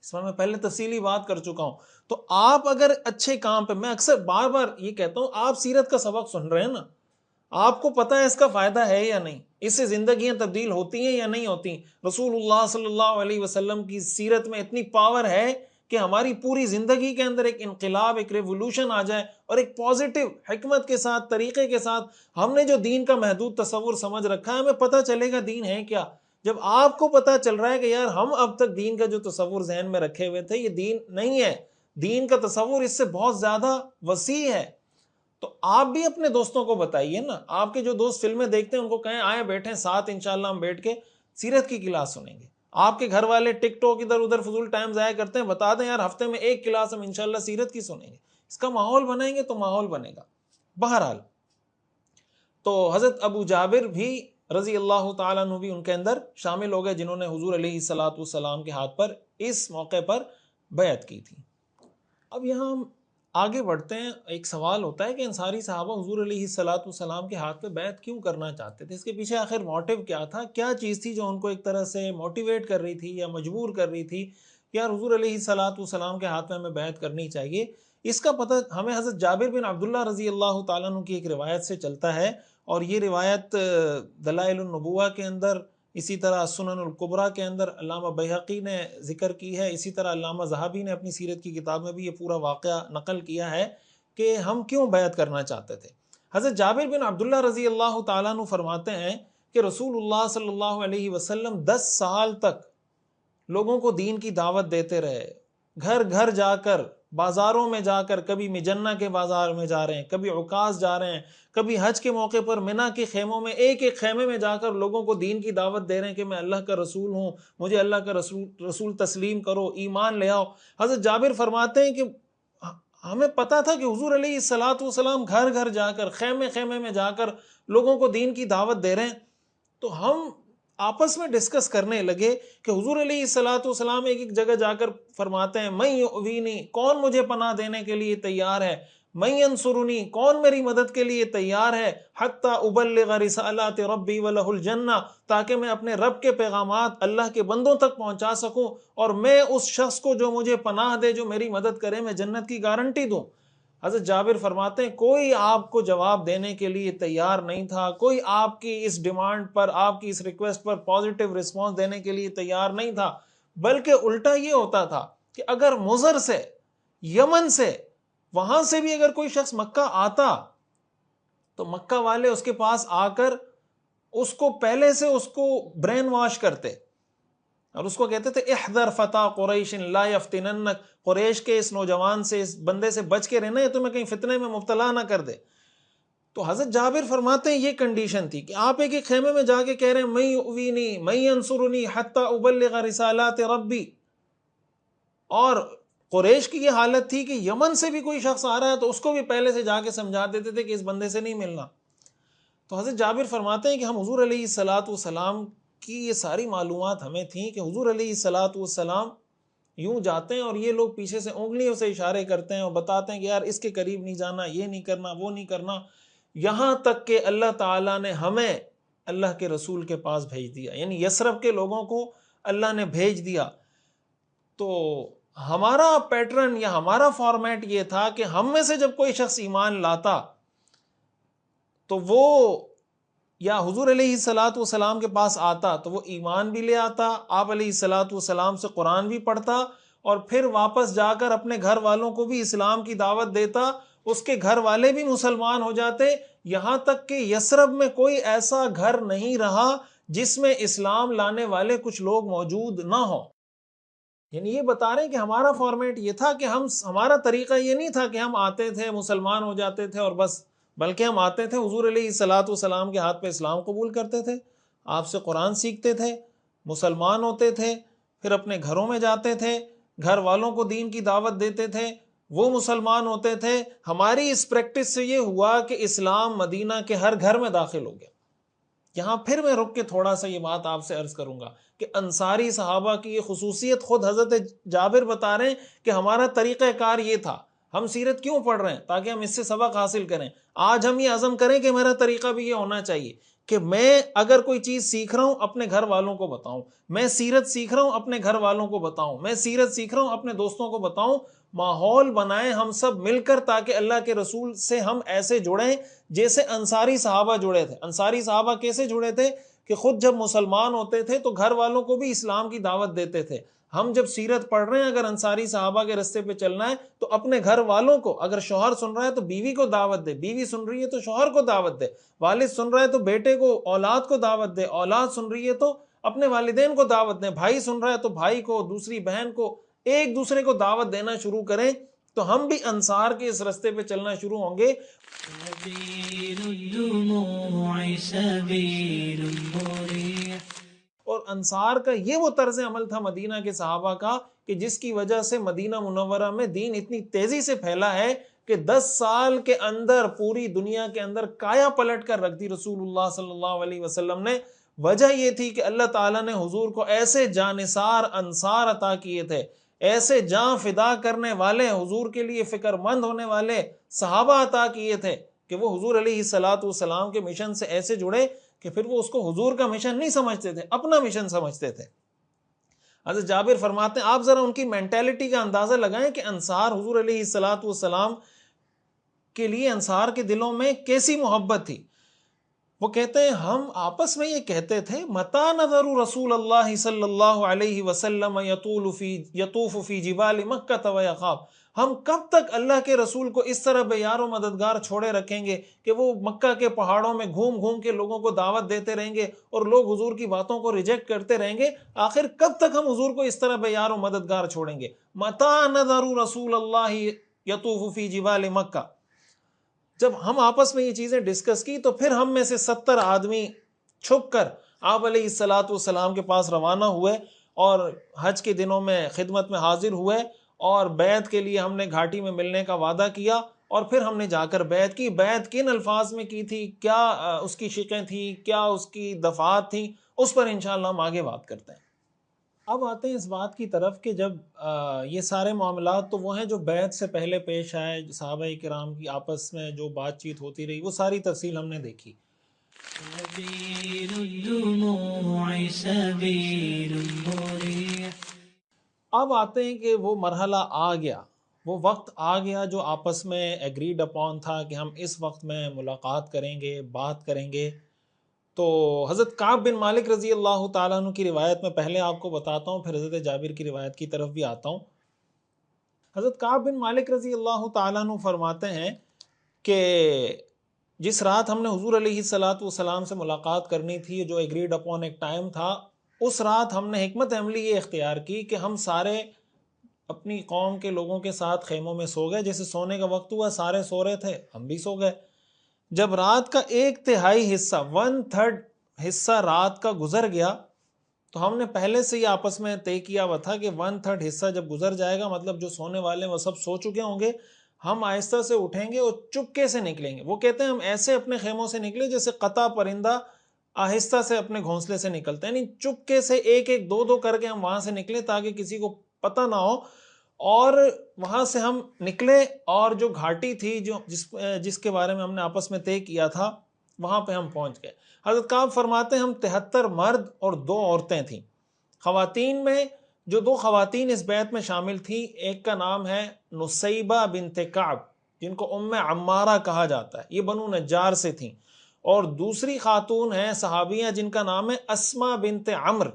اس میں پہلے تفصیلی بات کر چکا ہوں۔ تو آپ اگر اچھے کام پہ، میں اکثر بار بار یہ کہتا ہوں، آپ سیرت کا سبق سن رہے ہیں نا، آپ کو پتہ ہے اس کا فائدہ ہے یا نہیں، اس سے زندگیاں تبدیل ہوتی ہیں یا نہیں ہوتی۔ رسول اللہ صلی اللہ علیہ وسلم کی سیرت میں اتنی پاور ہے کہ ہماری پوری زندگی کے اندر ایک انقلاب، ایک ریولوشن آ جائے، اور ایک پازیٹیو حکمت کے ساتھ، طریقے کے ساتھ ہم نے جو دین کا محدود تصور سمجھ رکھا ہے، ہمیں پتہ چلے گا دین ہے کیا۔ جب آپ کو پتہ چل رہا ہے کہ یار ہم اب تک دین کا جو تصور ذہن میں رکھے ہوئے تھے یہ دین نہیں ہے، دین کا تصور اس سے بہت زیادہ وسیع ہے، تو آپ بھی اپنے دوستوں کو بتائیے نا، آپ کے جو دوست فلمیں دیکھتے ہیں ان کو کہیں آئے بیٹھیں ساتھ، انشاءاللہ ہم بیٹھ کے سیرت کی کلاس سنیں گے۔ آپ کے گھر والے ٹک ٹاک ادھر ادھر فضول ٹائم ضائع کرتے ہیں، بتا دیں یار ہفتے میں ایک کلاس ہم انشاءاللہ سیرت کی سنیں گے، اس کا ماحول بنائیں گے تو ماحول بنے گا۔ بہرحال تو حضرت ابو جابر بھی رضی اللہ تعالیٰ عنہ بھی ان کے اندر شامل ہو گئے جنہوں نے حضور علیہ الصلوۃ والسلام کے ہاتھ پر اس موقع پر بیعت کی تھی۔ اب یہاں ہم آگے بڑھتے ہیں، ایک سوال ہوتا ہے کہ انصاری صحابہ حضور علیہ الصلوۃ والسلام کے ہاتھ پہ بیعت کیوں کرنا چاہتے تھے؟ اس کے پیچھے آخر موٹیو کیا تھا؟ کیا چیز تھی جو ان کو ایک طرح سے موٹیویٹ کر رہی تھی یا مجبور کر رہی تھی کہ یار حضور علیہ الصلوۃ والسلام کے ہاتھ میں ہمیں بیعت کرنی چاہیے؟ اس کا پتہ ہمیں حضرت جابر بن عبداللہ رضی اللہ تعالیٰ عنہ کی ایک روایت سے چلتا ہے، اور یہ روایت دلائل النبوہ کے اندر، اسی طرح سنن الکبریٰ کے اندر علامہ بیہقی نے ذکر کی ہے، اسی طرح علامہ ذہبی نے اپنی سیرت کی کتاب میں بھی یہ پورا واقعہ نقل کیا ہے کہ ہم کیوں بیعت کرنا چاہتے تھے۔ حضرت جابر بن عبداللہ رضی اللہ تعالیٰ عنہ فرماتے ہیں کہ رسول اللہ صلی اللہ علیہ وسلم 10 سال تک لوگوں کو دین کی دعوت دیتے رہے، گھر گھر جا کر، بازاروں میں جا کر، کبھی مجنہ کے بازار میں جا رہے ہیں، کبھی عکاظ جا رہے ہیں، کبھی حج کے موقع پر منی کے خیموں میں، ایک ایک خیمے میں جا کر لوگوں کو دین کی دعوت دے رہے ہیں کہ میں اللہ کا رسول ہوں، مجھے اللہ کا رسول تسلیم کرو، ایمان لے آؤ۔ حضرت جابر فرماتے ہیں کہ ہمیں پتا تھا کہ حضور علیہ الصلوۃ والسلام گھر گھر جا کر، خیمے خیمے میں جا کر لوگوں کو دین کی دعوت دے رہے ہیں، تو ہم آپس میں ڈسکس کرنے لگے کہ حضور علیہ الصلوۃ والسلام ایک ایک جگہ جا کر فرماتے ہیں من یؤوینی، کون مجھے پناہ دینے کے لیے تیار ہے، من ینصرنی، کون میری مدد کے لیے تیار ہے، حتی ابلغ رسالات ربی ولہ الجنہ، تاکہ میں اپنے رب کے پیغامات اللہ کے بندوں تک پہنچا سکوں، اور میں اس شخص کو جو مجھے پناہ دے، جو میری مدد کرے، میں جنت کی گارنٹی دوں۔ حضرت جابر فرماتے ہیں کوئی آپ کو جواب دینے کے لیے تیار نہیں تھا، کوئی آپ کی اس ڈیمانڈ پر، آپ کی اس ریکویسٹ پر پازیٹیو رسپانس دینے کے لیے تیار نہیں تھا، بلکہ الٹا یہ ہوتا تھا کہ اگر مضر سے، یمن سے، وہاں سے بھی اگر کوئی شخص مکہ آتا تو مکہ والے اس کے پاس آ کر اس کو پہلے سے اس کو برین واش کرتے اور اس کو کہتے تھے احذر فتح قریش لا یفتننک، قریش کے اس نوجوان سے، اس بندے سے بچ کے رہنا ہے، تمہیں کہیں فتنے میں مبتلا نہ کر دے۔ تو حضرت جابر فرماتے ہیں یہ کنڈیشن تھی کہ آپ ایک خیمے میں جا کے کہہ رہے ہیں میں یؤوینی من ینصرنی حتی ابلغ رسالات ربی، اور قریش کی یہ حالت تھی کہ یمن سے بھی کوئی شخص آ رہا ہے تو اس کو بھی پہلے سے جا کے سمجھا دیتے تھے کہ اس بندے سے نہیں ملنا۔ تو حضرت جابر فرماتے ہیں کہ ہم حضور علیہ الصلوۃ والسلام کی یہ ساری معلومات ہمیں تھیں کہ حضور علیہ الصلوۃ والسلام یوں جاتے ہیں اور یہ لوگ پیچھے سے انگلیوں سے اشارے کرتے ہیں اور بتاتے ہیں کہ یار اس کے قریب نہیں جانا، یہ نہیں کرنا، وہ نہیں کرنا، یہاں تک کہ اللہ تعالیٰ نے ہمیں اللہ کے رسول کے پاس بھیج دیا، یعنی یثرب کے لوگوں کو اللہ نے بھیج دیا۔ تو ہمارا پیٹرن یا ہمارا فارمیٹ یہ تھا کہ ہم میں سے جب کوئی شخص ایمان لاتا تو وہ یا حضور علیہ الصلوۃ والسلام کے پاس آتا تو وہ ایمان بھی لے آتا، آپ علیہ الصلوۃ والسلام سے قرآن بھی پڑھتا، اور پھر واپس جا کر اپنے گھر والوں کو بھی اسلام کی دعوت دیتا، اس کے گھر والے بھی مسلمان ہو جاتے، یہاں تک کہ یثرب میں کوئی ایسا گھر نہیں رہا جس میں اسلام لانے والے کچھ لوگ موجود نہ ہوں۔ یعنی یہ بتا رہے ہیں کہ ہمارا فارمیٹ یہ تھا کہ ہمارا طریقہ یہ نہیں تھا کہ ہم آتے تھے مسلمان ہو جاتے تھے اور بس، بلکہ ہم آتے تھے حضور علیہ الصلوۃ والسلام کے ہاتھ پہ اسلام قبول کرتے تھے، آپ سے قرآن سیکھتے تھے، مسلمان ہوتے تھے، پھر اپنے گھروں میں جاتے تھے، گھر والوں کو دین کی دعوت دیتے تھے، وہ مسلمان ہوتے تھے۔ ہماری اس پریکٹس سے یہ ہوا کہ اسلام مدینہ کے ہر گھر میں داخل ہو گیا۔ یہاں پھر میں رک کے تھوڑا سا یہ بات آپ سے عرض کروں گا کہ انصاری صحابہ کی یہ خصوصیت خود حضرت جابر بتا رہے ہیں کہ ہمارا طریقہ کار یہ تھا۔ ہم سیرت کیوں پڑھ رہے ہیں؟ تاکہ ہم اس سے سبق حاصل کریں۔ آج ہم یہ عزم کریں کہ میرا طریقہ بھی یہ ہونا چاہیے کہ میں اگر کوئی چیز سیکھ رہا ہوں اپنے گھر والوں کو بتاؤں، میں سیرت سیکھ رہا ہوں اپنے گھر والوں کو بتاؤں، میں سیرت سیکھ رہا ہوں اپنے دوستوں کو بتاؤں، ماحول بنائیں ہم سب مل کر تاکہ اللہ کے رسول سے ہم ایسے جڑیں جیسے انصاری صحابہ جڑے تھے۔ انصاری صحابہ کیسے جڑے تھے کہ خود جب مسلمان ہوتے تھے تو گھر والوں کو بھی اسلام کی دعوت دیتے تھے۔ ہم جب سیرت پڑھ رہے ہیں اگر انصاری صحابہ کے رستے پہ چلنا ہے تو اپنے گھر والوں کو، اگر شوہر سن رہا ہے تو بیوی کو دعوت دے، بیوی سن رہی ہے تو شوہر کو دعوت دے، والد سن رہا ہے تو بیٹے کو، اولاد کو دعوت دے، اولاد سن رہی ہے تو اپنے والدین کو دعوت دیں، بھائی سن رہا ہے تو بھائی کو، دوسری بہن کو، ایک دوسرے کو دعوت دینا شروع کریں تو ہم بھی انصار کے اس رستے پہ چلنا شروع ہوں گے۔ سبيل الدموع سبيل مريح۔ اور انصار کا یہ وہ طرز عمل تھا مدینہ کے صحابہ کا کہ جس کی وجہ سے مدینہ منورہ میں دین اتنی تیزی سے پھیلا ہے کہ 10 سال کے اندر پوری دنیا کے اندر کایا پلٹ کر رکھ دی رسول اللہ صلی اللہ علیہ وسلم نے۔ وجہ یہ تھی کہ اللہ تعالیٰ نے حضور کو ایسے جانثار انصار عطا کیے تھے، ایسے جاں فدا کرنے والے، حضور کے لیے فکر مند ہونے والے صحابہ عطا کیے تھے کہ وہ حضور علیہ الصلوۃ والسلام کے مشن سے ایسے جڑے کہ پھر وہ اس کو حضور کا مشن نہیں سمجھتے تھے، اپنا مشن سمجھتے تھے۔ حضرت جابر فرماتے ہیں آپ ذرا ان کی مینٹیلٹی کا اندازہ لگائیں کہ انصار حضور علیہ الصلوۃ والسلام کے لیے، انصار کے دلوں میں کیسی محبت تھی۔ وہ کہتے ہیں ہم آپس میں یہ کہتے تھے متا نظر رسول اللہ صلی اللہ علیہ وسلم یطوف فی جبال مکہ ویخاف، ہم کب تک اللہ کے رسول کو اس طرح بے یار و مددگار چھوڑے رکھیں گے کہ وہ مکہ کے پہاڑوں میں گھوم گھوم کے لوگوں کو دعوت دیتے رہیں گے اور لوگ حضور کی باتوں کو ریجیکٹ کرتے رہیں گے؟ آخر کب تک ہم حضور کو اس طرح بے یار و مددگار چھوڑیں گے؟ متا نظر رسول اللہ یطوف فی جبال مکہ۔ جب ہم آپس میں یہ چیزیں ڈسکس کی تو پھر ہم میں سے 70 آدمی چھپ کر آپ علیہ الصلوۃ والسلام کے پاس روانہ ہوئے اور حج کے دنوں میں خدمت میں حاضر ہوئے اور بیعت کے لیے ہم نے گھاٹی میں ملنے کا وعدہ کیا، اور پھر ہم نے جا کر بیعت کی۔ بیعت کن الفاظ میں کی تھی، کیا اس کی شقیں تھیں، کیا اس کی دفعات تھیں، اس پر انشاءاللہ ہم آگے بات کرتے ہیں۔ اب آتے ہیں اس بات کی طرف کہ جب یہ سارے معاملات تو وہ ہیں جو بیعت سے پہلے پیش آئے، صحابہ کرام کی آپس میں جو بات چیت ہوتی رہی، وہ ساری تفصیل ہم نے دیکھی۔ سبيل الدموع سبيل مريح۔ اب آتے ہیں کہ وہ مرحلہ آ گیا وہ وقت آ گیا جو آپس میں ایگریڈ اپون تھا کہ ہم اس وقت میں ملاقات کریں گے، بات کریں گے. تو حضرت کعب بن مالک رضی اللہ تعالیٰ عنہ کی روایت میں پہلے آپ کو بتاتا ہوں، پھر حضرت جابر کی روایت کی طرف بھی آتا ہوں. حضرت کعب بن مالک رضی اللہ تعالیٰ عنہ فرماتے ہیں کہ جس رات ہم نے حضور علیہ السلام سے ملاقات کرنی تھی، جو ایگریڈ اپون ایک ٹائم تھا، اس رات ہم نے حکمت عملی یہ اختیار کی کہ ہم سارے اپنی قوم کے لوگوں کے ساتھ خیموں میں سو گئے. جیسے سونے کا وقت ہوا، سارے سو رہے تھے، ہم بھی سو گئے. جب رات کا 1/3 حصہ 1/3 حصہ رات کا گزر گیا تو ہم نے پہلے سے ہی آپس میں طے کیا ہوا تھا کہ 1/3 حصہ جب گزر جائے گا، مطلب جو سونے والے وہ سب سو چکے ہوں گے، ہم آہستہ سے اٹھیں گے اور چپکے سے نکلیں گے. وہ کہتے ہیں ہم ایسے اپنے خیموں سے نکلے جیسے قطع پرندہ آہستہ سے اپنے گھونسلے سے نکلتے ہیں، یعنی چپکے سے ایک ایک دو دو کر کے ہم وہاں سے نکلے تاکہ کسی کو پتہ نہ ہو. اور وہاں سے ہم نکلے اور جو گھاٹی تھی جس کے بارے میں ہم نے آپس میں طے کیا تھا، وہاں پہ ہم پہنچ گئے. حضرت کعب فرماتے ہیں ہم 73 مرد اور 2 عورتیں تھیں. خواتین میں جو 2 خواتین اس بیعت میں شامل تھیں، ایک کا نام ہے نصیبہ بنت کعب جن کو ام عمارہ کہا جاتا ہے، یہ بنو نجار سے تھیں. اور دوسری خاتون ہیں صحابیہ جن کا نام ہے اسما بنت عمر،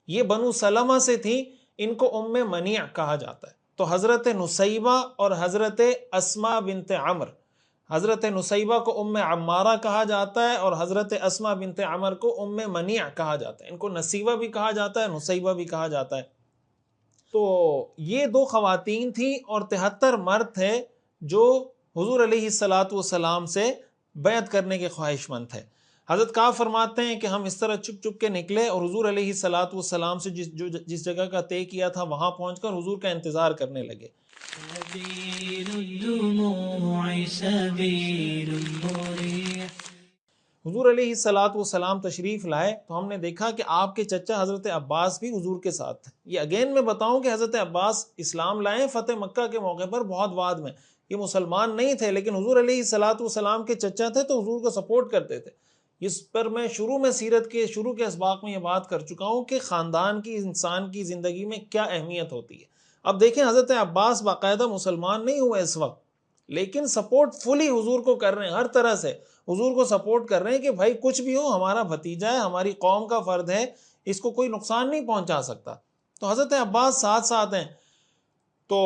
یہ بنو سلمہ سے تھیں، ان کو ام منیع کہا جاتا ہے. تو حضرت نصیبہ اور حضرت اسما بنت عمر، حضرت نصیبہ کو ام عمارہ کہا جاتا ہے اور حضرت اسما بنت عمر کو ام منیع کہا جاتا ہے. ان کو نصیبہ بھی کہا جاتا ہے، نصیبہ بھی کہا جاتا ہے. تو یہ 2 خواتین تھیں اور 73 مرد تھے جو حضور علیہ السلام سے بیعت کرنے کے خواہش مند تھے. حضرت کعب فرماتے ہیں کہ ہم اس طرح چپ چپ کے نکلے اور حضور علیہ السلام سے جس جگہ کا طے کیا تھا وہاں پہنچ کر حضور کا انتظار کرنے لگے. سبيل الدموع سبيل مريح. حضور علیہ السلام تشریف لائے تو ہم نے دیکھا کہ آپ کے چچا حضرت عباس بھی حضور کے ساتھ تھے. یہ اگین میں بتاؤں کہ حضرت عباس اسلام لائے فتح مکہ کے موقع پر بہت بعد میں، یہ مسلمان نہیں تھے لیکن حضور علیہ السلام کے چچا تھے تو حضور کو سپورٹ کرتے تھے. اس پر میں شروع میں سیرت کے شروع کے اسباق میں یہ بات کر چکا ہوں کہ خاندان کی انسان کی زندگی میں کیا اہمیت ہوتی ہے. اب دیکھیں حضرت عباس باقاعدہ مسلمان نہیں ہوئے اس وقت، لیکن سپورٹ فلی حضور کو کر رہے ہیں، ہر طرح سے حضور کو سپورٹ کر رہے ہیں کہ بھائی کچھ بھی ہو ہمارا بھتیجا ہے، ہماری قوم کا فرد ہے، اس کو کوئی نقصان نہیں پہنچا سکتا. تو حضرت عباس ساتھ ساتھ ہیں. تو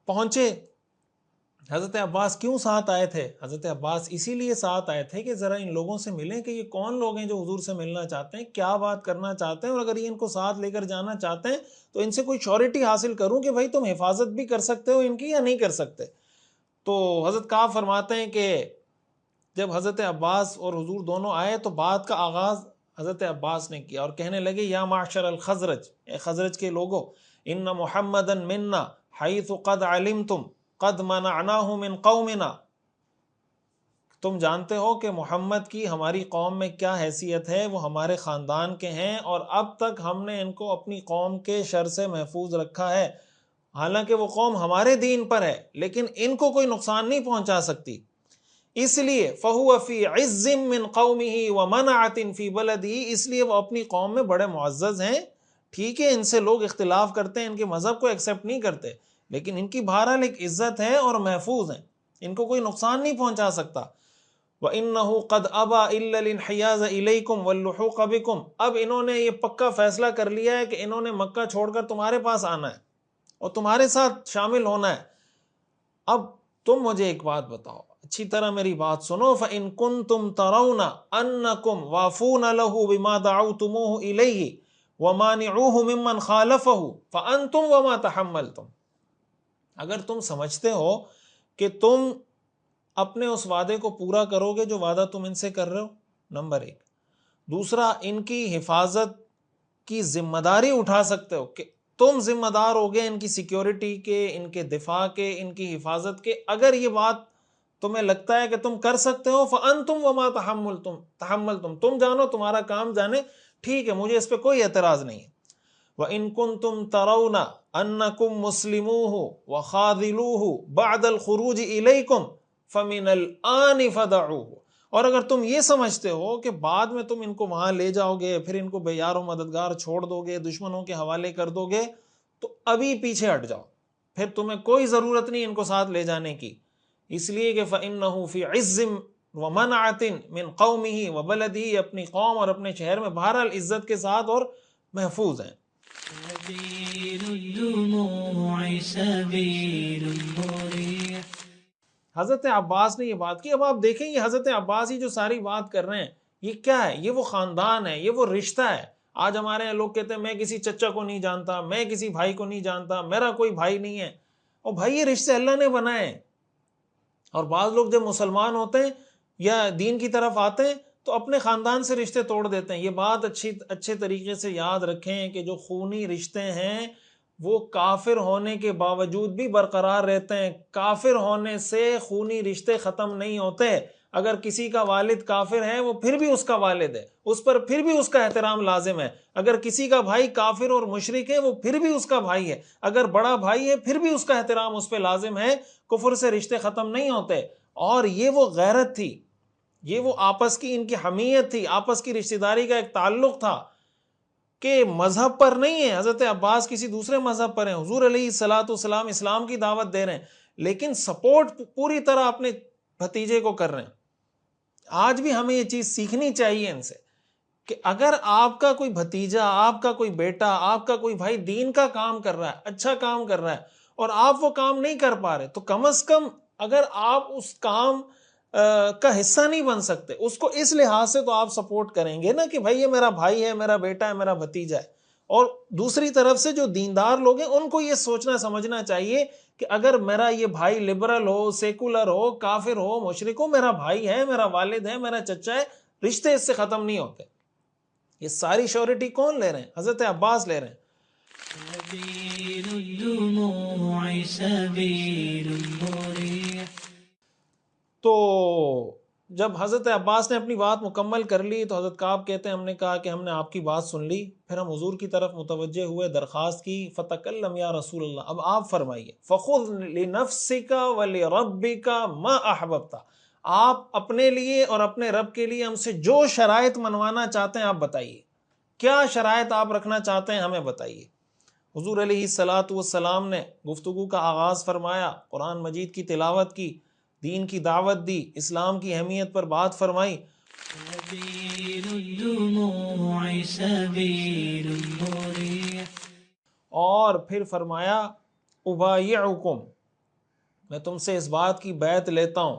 پہنچے. حضرت عباس کیوں ساتھ آئے تھے؟ حضرت عباس اسی لیے ساتھ آئے تھے کہ ذرا ان لوگوں سے ملیں کہ یہ کون لوگ ہیں جو حضور سے ملنا چاہتے ہیں، کیا بات کرنا چاہتے ہیں، اور اگر یہ ان کو ساتھ لے کر جانا چاہتے ہیں تو ان سے کوئی شیورٹی حاصل کروں کہ بھائی تم حفاظت بھی کر سکتے ہو ان کی یا نہیں کر سکتے. تو حضرت کعب فرماتے ہیں کہ جب حضرت عباس اور حضور دونوں آئے تو بات کا آغاز حضرت عباس نے کیا اور کہنے لگے یا معشر الخزرج، اے خزرج کے لوگوں، ان محمدا منا حیث قد علمتم قد منعناہ من قومنا. تم جانتے ہو کہ محمد کی ہماری قوم میں کیا حیثیت ہے، وہ ہمارے خاندان کے ہیں اور اب تک ہم نے ان کو اپنی قوم کے شر سے محفوظ رکھا ہے. حالانکہ وہ قوم ہمارے دین پر ہے لیکن ان کو کوئی نقصان نہیں پہنچا سکتی، اس لیے فَهُوَ فِي عِزٍّ مِّن قَوْمِهِ وَمَنَعَةٍ فِي بَلَدِهِ، اس لیے وہ اپنی قوم میں بڑے معزز ہیں. ٹھیک ہے ان سے لوگ اختلاف کرتے ہیں، ان کے مذہب کو ایکسیپٹ نہیں کرتے، لیکن ان کی بہرحال ایک عزت ہے اور محفوظ ہیں، ان کو کوئی نقصان نہیں پہنچا سکتا. وَإِنَّهُ قَدْ أَبَى إِلَّا الْانْحِيَازَ إِلَيْكُمْ وَاللُّحُوقَ بِكُمْ. اب انہوں نے یہ پکا فیصلہ کر لیا ہے کہ انہوں نے مکہ چھوڑ کر تمہارے پاس آنا ہے اور تمہارے ساتھ شامل ہونا ہے. اب تم مجھے ایک بات بتاؤ، اچھی طرح میری بات سنو. فَإِن كُنتُمْ تَرَوْنَ أَنَّكُمْ وَافُونَ لَهُ بِمَا دَعَوْتُمُوهُ إِلَيْهِ وَمَانِعُوهُ مِمَّنْ خَالَفَهُ فَأَنْتُمْ وَمَا تَحَمَّلْتُمْ. اگر تم سمجھتے ہو کہ تم اپنے اس وعدے کو پورا کرو گے جو وعدہ تم ان سے کر رہے ہو، نمبر 1. دوسرا، ان کی حفاظت کی ذمہ داری اٹھا سکتے ہو کہ تم ذمہ دار ہوگے ان کی سیکیورٹی کے، ان کے دفاع کے، ان کی حفاظت کے. اگر یہ بات تمہیں لگتا ہے کہ تم کر سکتے ہو فَأَنْتُمْ وَمَا تَحَمَّلْتُمْ، تم جانو، تمہارا کام جانے، ٹھیک ہے، مجھے اس پہ کوئی اعتراض نہیں ہے. وَإِن كُنتُمْ تَرَوْنَ أَنَّكُمْ مُسْلِمُوهُ وَخَاذِلُوهُ بَعْدَ الْخُرُوجِ إِلَيْكُمْ فَمِنَ الْآنِ فَدَعُوهُ. اور اگر تم یہ سمجھتے ہو کہ بعد میں تم ان کو وہاں لے جاؤ گے، پھر ان کو بے یار و مددگار چھوڑ دو گے، دشمنوں کے حوالے کر دو گے، تو ابھی پیچھے ہٹ جاؤ. پھر تمہیں کوئی ضرورت نہیں ان کو ساتھ لے جانے کی، اس لیے کہ فَإِنَّهُ فِي عِزٍّ وَمَنْعَةٍ مِّن قَوْمِهِ وَبَلَدِهِ، اپنی قوم اور اپنے شہر میں بہرحال عزت کے ساتھ اور محفوظ ہیں۔ سبيل الدموع سبيل مريح۔ حضرت عباس نے یہ بات کی۔ اب آپ دیکھیں یہ حضرت عباس ہی جو ساری بات کر رہے ہیں، یہ کیا ہے؟ یہ وہ خاندان ہے، یہ وہ رشتہ ہے۔ آج ہمارے یہاں لوگ کہتے ہیں میں کسی چچا کو نہیں جانتا، میں کسی بھائی کو نہیں جانتا، میرا کوئی بھائی نہیں ہے۔ اور بھائی یہ رشتے اللہ نے بنائے ہیں۔ اور بعض لوگ جب مسلمان ہوتے ہیں یا دین کی طرف آتے ہیں تو اپنے خاندان سے رشتے توڑ دیتے ہیں۔ یہ بات اچھے طریقے سے یاد رکھیں کہ جو خونی رشتے ہیں وہ کافر ہونے کے باوجود بھی برقرار رہتے ہیں۔ کافر ہونے سے خونی رشتے ختم نہیں ہوتے۔ اگر کسی کا والد کافر ہے وہ پھر بھی اس کا والد ہے، اس پر پھر بھی اس کا احترام لازم ہے۔ اگر کسی کا بھائی کافر اور مشرک ہے وہ پھر بھی اس کا بھائی ہے۔ اگر بڑا بھائی ہے پھر بھی اس کا احترام اس پہ لازم ہے۔ کفر سے رشتے ختم نہیں ہوتے۔ اور یہ وہ غیرت تھی، یہ وہ آپس کی ان کی حمیت تھی، آپس کی رشتہ داری کا ایک تعلق تھا کہ مذہب پر نہیں ہے۔ حضرت عباس کسی دوسرے مذہب پر ہیں، حضور علیہ الصلوۃ والسلام اسلام کی دعوت دے رہے ہیں، لیکن سپورٹ پوری طرح اپنے بھتیجے کو کر رہے ہیں۔ آج بھی ہمیں یہ چیز سیکھنی چاہیے ان سے کہ اگر آپ کا کوئی بھتیجا، آپ کا کوئی بیٹا، آپ کا کوئی بھائی دین کا کام کر رہا ہے، اچھا کام کر رہا ہے، اور آپ وہ کام نہیں کر پا رہے، تو کم از کم اگر آپ اس کام کا حصہ نہیں بن سکتے، اس کو اس لحاظ سے تو آپ سپورٹ کریں گے نا کہ بھائی یہ میرا بھائی ہے، میرا بیٹا ہے، میرا بھتیجا ہے۔ اور دوسری طرف سے جو دیندار لوگ ہیں ان کو یہ سوچنا سمجھنا چاہیے کہ اگر میرا یہ بھائی لبرل ہو، سیکولر ہو، کافر ہو، مشرک ہو، میرا بھائی ہے، میرا والد ہے، میرا چچا ہے، رشتے اس سے ختم نہیں ہوتے۔ یہ ساری شیورٹی کون لے رہے ہیں؟ حضرت عباس لے رہے ہیں۔ سبيل الدموع سبيل مريح۔ تو جب حضرت عباس نے اپنی بات مکمل کر لی تو حضرت کعب کہتے ہیں ہم نے کہا کہ ہم نے آپ کی بات سن لی، پھر ہم حضور کی طرف متوجہ ہوئے، درخواست کی، فتکلم یا رسول اللہ، اب آپ فرمائیے، فخذ لنفسک ولربک ما احببت، آپ اپنے لیے اور اپنے رب کے لیے ہم سے جو شرائط منوانا چاہتے ہیں آپ بتائیے، کیا شرائط آپ رکھنا چاہتے ہیں ہمیں بتائیے۔ حضور علیہ الصلوۃ والسلام نے گفتگو کا آغاز فرمایا، قرآن مجید کی تلاوت کی، دین کی دعوت دی، اسلام کی اہمیت پر بات فرمائی۔ سبيل الدموع سبيل مريح۔ اور پھر فرمایا ابایعکم، میں تم سے اس بات کی بیعت لیتا ہوں،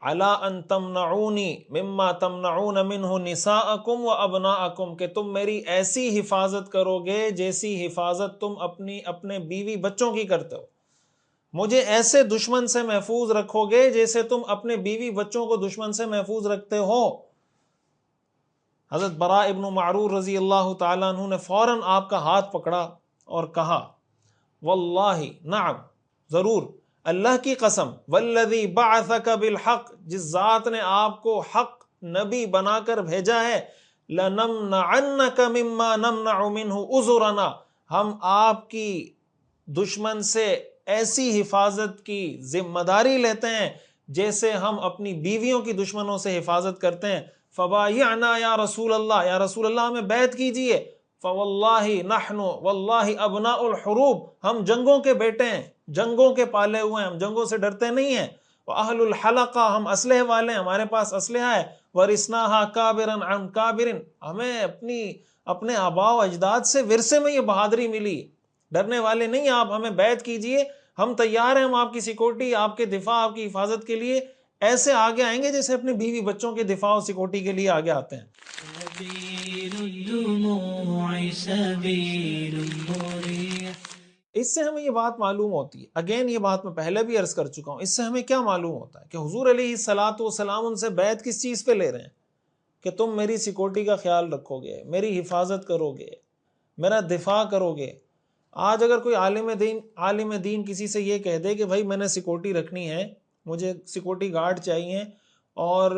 علی ان تمنعونی مما تمنعون منہ نساءکم و ابناءکم، کہ تم میری ایسی حفاظت کرو گے جیسی حفاظت تم اپنے بیوی بچوں کی کرتے ہو، مجھے ایسے دشمن سے محفوظ رکھو گے جیسے تم اپنے بیوی بچوں کو دشمن سے محفوظ رکھتے ہو۔ حضرت براء ابن معرور رضی اللہ تعالیٰ عنہ نے فوراً آپ کا ہاتھ پکڑا اور کہا واللہ، نعم، ضرور، اللہ کی قسم، والذی بعثک بالحق، جس ذات نے آپ کو حق نبی بنا کر بھیجا ہے، لنمنعنک مما نمنع منہ عذرنا، ہم آپ کی دشمن سے ایسی حفاظت کی ذمہ داری لیتے ہیں جیسے ہم اپنی بیویوں کی دشمنوں سے حفاظت کرتے ہیں۔ فبایعنا یا رسول اللہ، یا رسول اللہ ہمیں بیعت کیجئے۔ فواللہ نحن واللہ ابناء الحروب، ہم جنگوں کے بیٹے ہیں، جنگوں کے پالے ہوئے ہیں، ہم جنگوں سے ڈرتے نہیں ہیں۔ واہل الحلقہ، ہم اسلحے والے ہیں، ہمارے پاس اسلحہ ہے۔ ورثناھا کابرا عن کابر، ہمیں اپنے آباء و اجداد سے ورثے میں یہ بہادری ملی، ڈرنے والے نہیں آپ، ہمیں بیعت کیجئے، ہم تیار ہیں، ہم آپ کی سیکورٹی، آپ کے دفاع، آپ کی حفاظت کے لیے ایسے آگے آئیں گے جیسے اپنے بیوی بچوں کے دفاع و سیکورٹی کے لیے آگے آتے ہیں۔ سبيل الدموع سبيل مريح۔ اس سے ہمیں یہ بات معلوم ہوتی ہے، اگین یہ بات میں پہلے بھی عرض کر چکا ہوں، اس سے ہمیں کیا معلوم ہوتا ہے کہ حضور علیہ الصلوۃ والسلام ان سے بیعت کس چیز پہ لے رہے ہیں کہ تم میری سیکورٹی کا خیال رکھو گے، میری حفاظت کرو گے، میرا دفاع کرو گے۔ آج اگر کوئی عالم دین کسی سے یہ کہہ دے کہ بھائی میں نے سیکورٹی رکھنی ہے، مجھے سیکورٹی گارڈ چاہیے، اور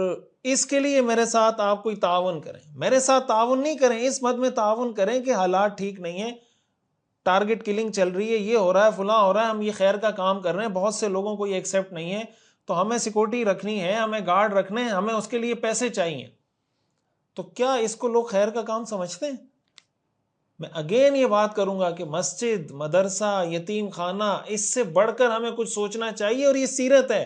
اس کے لیے میرے ساتھ آپ کوئی تعاون کریں، میرے ساتھ تعاون نہیں کریں، اس مد میں تعاون کریں کہ حالات ٹھیک نہیں ہیں، ٹارگٹ کلنگ چل رہی ہے، یہ ہو رہا ہے، فلاں ہو رہا ہے، ہم یہ خیر کا کام کر رہے ہیں، بہت سے لوگوں کو یہ ایکسیپٹ نہیں ہے، تو ہمیں سیکورٹی رکھنی ہے، ہمیں گارڈ رکھنے ہیں، ہمیں اس کے لیے پیسے چاہیے، تو کیا اس کو لوگ خیر کا کام سمجھتے ہیں؟ میں اگین یہ بات کروں گا کہ مسجد، مدرسہ، یتیم خانہ، اس سے بڑھ کر ہمیں کچھ سوچنا چاہیے، اور یہ سیرت ہے۔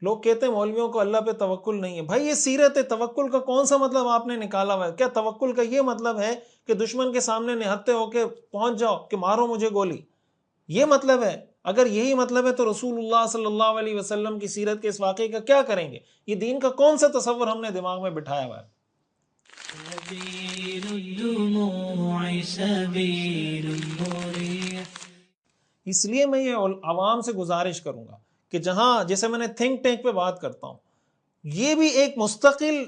لوگ کہتے ہیں مولویوں کو اللہ پہ توکل نہیں ہے، بھائی یہ سیرت ہے۔ توکل کا کون سا مطلب آپ نے نکالا ہوا ہے؟ کیا توکل کا یہ مطلب ہے کہ دشمن کے سامنے نہتے ہو کے پہنچ جاؤ کہ مارو مجھے گولی؟ یہ مطلب ہے؟ اگر یہی مطلب ہے تو رسول اللہ صلی اللہ علیہ وسلم کی سیرت کے اس واقعے کا کیا کریں گے؟ یہ دین کا کون سا تصور ہم نے دماغ میں بٹھایا ہوا ہے؟ سبيل الدموع سبيل مريح. اس لیے میں یہ عوام سے گزارش کروں گا کہ جہاں جیسے میں نے تھنک ٹینک پہ بات کرتا ہوں، یہ بھی ایک مستقل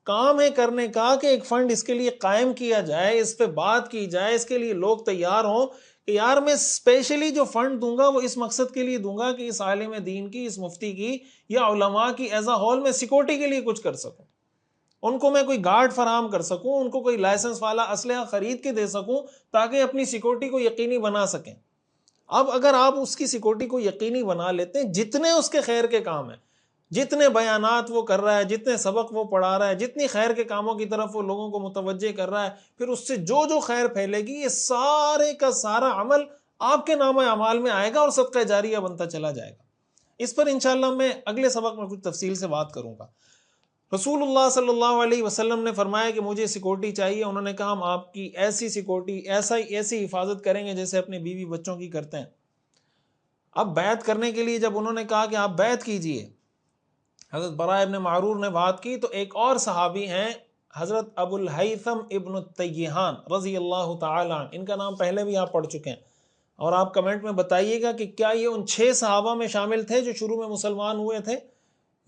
کام ہے کرنے کا کہ ایک فنڈ اس کے لیے قائم کیا جائے، اس پہ بات کی جائے، اس کے لیے لوگ تیار ہوں کہ یار میں اسپیشلی جو فنڈ دوں گا وہ اس مقصد کے لیے دوں گا کہ اس عالم دین کی، اس مفتی کی یا علماء کی ایز اے ہول میں سیکورٹی کے لیے کچھ کر سکوں، ان کو میں کوئی گارڈ فراہم کر سکوں، ان کو کوئی لائسنس والا اسلحہ خرید کے دے سکوں تاکہ اپنی سیکورٹی کو یقینی بنا سکیں۔ اب اگر آپ اس کی سیکورٹی کو یقینی بنا لیتے ہیں، جتنے اس کے خیر کے کام ہیں، جتنے بیانات وہ کر رہا ہے، جتنے سبق وہ پڑھا رہا ہے، جتنی خیر کے کاموں کی طرف وہ لوگوں کو متوجہ کر رہا ہے، پھر اس سے جو جو خیر پھیلے گی، یہ سارے کا سارا عمل آپ کے نام اعمال میں آئے گا اور صدقہ جاریہ بنتا چلا جائے گا۔ اس پر انشاءاللہ میں اگلے سبق میں کچھ تفصیل سے بات کروں گا۔ رسول اللہ صلی اللہ علیہ وسلم نے فرمایا کہ مجھے سیکورٹی چاہیے۔ انہوں نے کہا ہم آپ کی ایسی سیکورٹی، ایسی حفاظت کریں گے جیسے اپنے بیوی بچوں کی کرتے ہیں۔ اب بیعت کرنے کے لیے جب انہوں نے کہا کہ آپ بیعت کیجئے، حضرت براء ابن معرور نے بات کی، تو ایک اور صحابی ہیں حضرت ابو الہیثم ابن التیہان رضی اللہ تعالی عنہ، ان کا نام پہلے بھی آپ پڑھ چکے ہیں، اور آپ کمنٹ میں بتائیے گا کہ کیا یہ ان 6 صحابہ میں شامل تھے جو شروع میں مسلمان ہوئے تھے،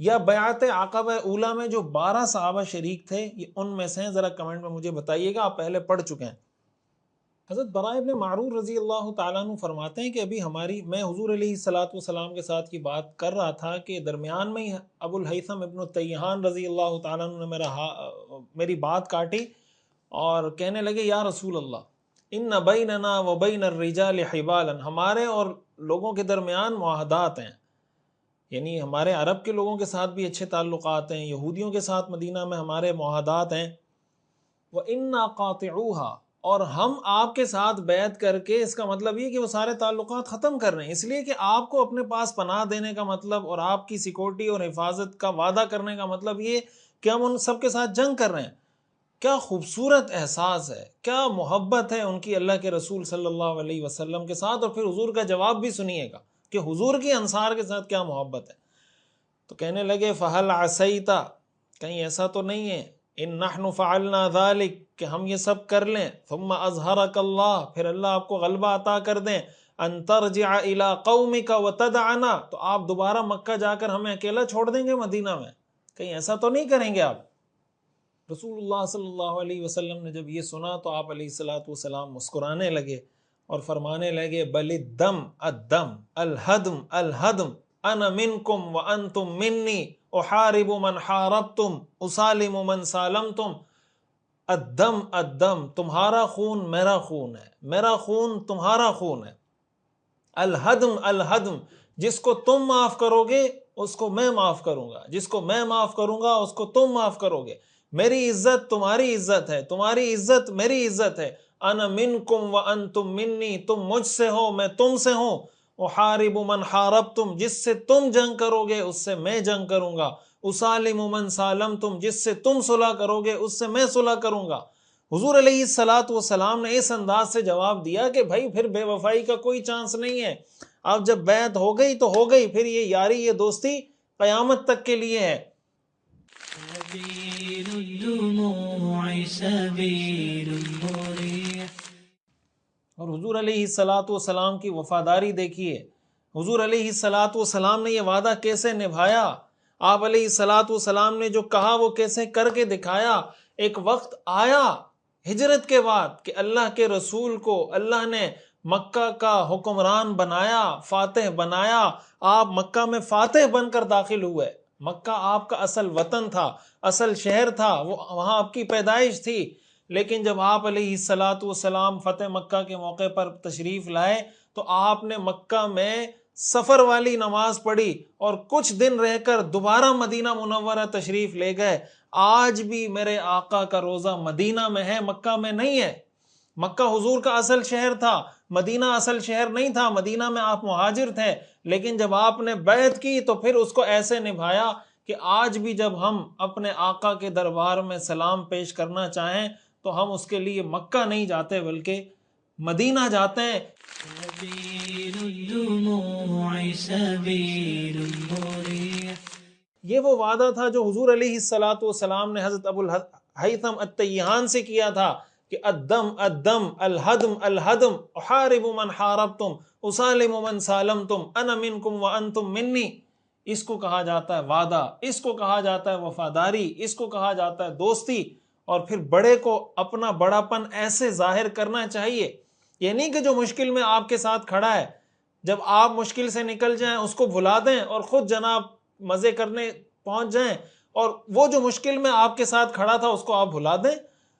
یا بیعت عقبہ اولیٰ میں جو 12 صحابہ شریک تھے یہ ان میں سے ہیں؟ ذرا کمنٹ میں مجھے بتائیے گا، آپ پہلے پڑھ چکے ہیں۔ حضرت براء ابن معرور رضی اللہ تعالیٰ عنہ فرماتے ہیں کہ ابھی میں حضور علیہ السلام کے ساتھ کی بات کر رہا تھا کہ درمیان میں ہی ابو الہیثم ابن التیہان رضی اللہ تعالیٰ عنہ نے میری بات کاٹی اور کہنے لگے یا رسول اللہ ان بیننا و بین الرجال حبالا، ہمارے اور لوگوں کے درمیان معاہدات ہیں، یعنی ہمارے عرب کے لوگوں کے ساتھ بھی اچھے تعلقات ہیں، یہودیوں کے ساتھ مدینہ میں ہمارے معاہدات ہیں، وَإِنَّا قَاطِعُوهَا، اور ہم آپ کے ساتھ بیعت کر کے اس کا مطلب یہ کہ وہ سارے تعلقات ختم کر رہے ہیں، اس لیے کہ آپ کو اپنے پاس پناہ دینے کا مطلب اور آپ کی سیکورٹی اور حفاظت کا وعدہ کرنے کا مطلب یہ کہ ہم ان سب کے ساتھ جنگ کر رہے ہیں۔ کیا خوبصورت احساس ہے، کیا محبت ہے ان کی اللہ کے رسول صلی اللہ علیہ وسلم کے ساتھ، اور پھر حضور کا جواب بھی سنیے گا کہ حضور کی انصار کے ساتھ کیا محبت ہے۔ تو کہنے لگے فَهَلْ عَسَيْتَ، کہیں ایسا تو نہیں ہے، ان نحن فعلنا ذلك، کہ ہم یہ سب کر لیں، ثم اظہرک اللہ، پھر اللہ آپ کو غلبہ عطا کر دیں، ان ترجع الى قومک وتدعنا، تو آپ دوبارہ مکہ جا کر ہمیں اکیلا چھوڑ دیں گے مدینہ میں، کہیں ایسا تو نہیں کریں گے آپ؟ رسول اللہ صلی اللہ علیہ وسلم نے جب یہ سنا تو آپ علیہ السلام مسکرانے لگے اور فرمانے لگے بل الدم الدم الہدم الہدم انا منکم وانتم منی احارب من حاربتم اسالم من سالمتم، الدم الدم، تمہارا خون میرا خون ہے، میرا خون تمہارا خون ہے، الہدم الہدم، جس کو تم معاف کرو گے اس کو میں معاف کروں گا، جس کو میں معاف کروں گا اس کو تم معاف کرو گے، میری عزت تمہاری عزت ہے، تمہاری عزت میری عزت ہے، انا منکم وانتم منی، تم مجھ سے ہو میں تم سے ہوں، احارب من حاربتم، جس سے تم جنگ کرو گے اس سے میں جنگ کروں گا، اسالم من سالمتم، جس سے تم صلح کرو گے اس سے میں صلح کروں گا۔ حضور علیہ السلام نے اس انداز سے جواب دیا کہ بھائی پھر بے وفائی کا کوئی چانس نہیں ہے، اب جب بیعت ہو گئی تو ہو گئی، پھر یہ یاری یہ دوستی قیامت تک کے لیے ہے۔ سبيل الدموع سبيل مريح. اور حضور علیہ السلام کی وفاداری دیکھیے، حضور علیہ السلام نے یہ وعدہ کیسے نبھایا، آپ علیہ السلام نے جو کہا وہ کیسے کر کے دکھایا۔ ایک وقت آیا ہجرت کے بعد کہ اللہ کے رسول کو اللہ نے مکہ کا حکمران بنایا، فاتح بنایا، آپ مکہ میں فاتح بن کر داخل ہوئے۔ مکہ آپ کا اصل وطن تھا، اصل شہر تھا، وہاں آپ کی پیدائش تھی، لیکن جب آپ علیہ السلام فتح مکہ کے موقع پر تشریف لائے تو آپ نے مکہ میں سفر والی نماز پڑھی اور کچھ دن رہ کر دوبارہ مدینہ منورہ تشریف لے گئے۔ آج بھی میرے آقا کا روزہ مدینہ میں ہے، مکہ میں نہیں ہے۔ مکہ حضور کا اصل شہر تھا، مدینہ اصل شہر نہیں تھا، مدینہ میں آپ مہاجر تھے، لیکن جب آپ نے بیعت کی تو پھر اس کو ایسے نبھایا کہ آج بھی جب ہم اپنے آقا کے دربار میں سلام پیش کرنا چاہیں تو ہم اس کے لیے مکہ نہیں جاتے بلکہ مدینہ جاتے ہیں۔ سبيل الدموع سبيل مريح۔ یہ وہ وعدہ تھا جو حضور علیہ الصلاۃ والسلام نے حضرت ابو الہیثم التیہان سے کیا تھا کہ الدم الدم الہدم الہدم احارب من حاربتم اسالم من سالمتم انا منکم وانتم منی۔ اس کو کہا جاتا ہے وعدہ، اس کو کہا جاتا ہے وفاداری، اس کو کہا جاتا ہے دوستی۔ اور پھر بڑے کو اپنا بڑا پن ایسے ظاہر کرنا چاہیے، یہ نہیں کہ جو مشکل میں آپ کے ساتھ کھڑا ہے جب آپ مشکل سے نکل جائیں اس کو بھلا دیں اور خود جناب مزے کرنے پہنچ جائیں، اور وہ جو مشکل میں آپ کے ساتھ کھڑا تھا اس کو آپ بھلا دیں۔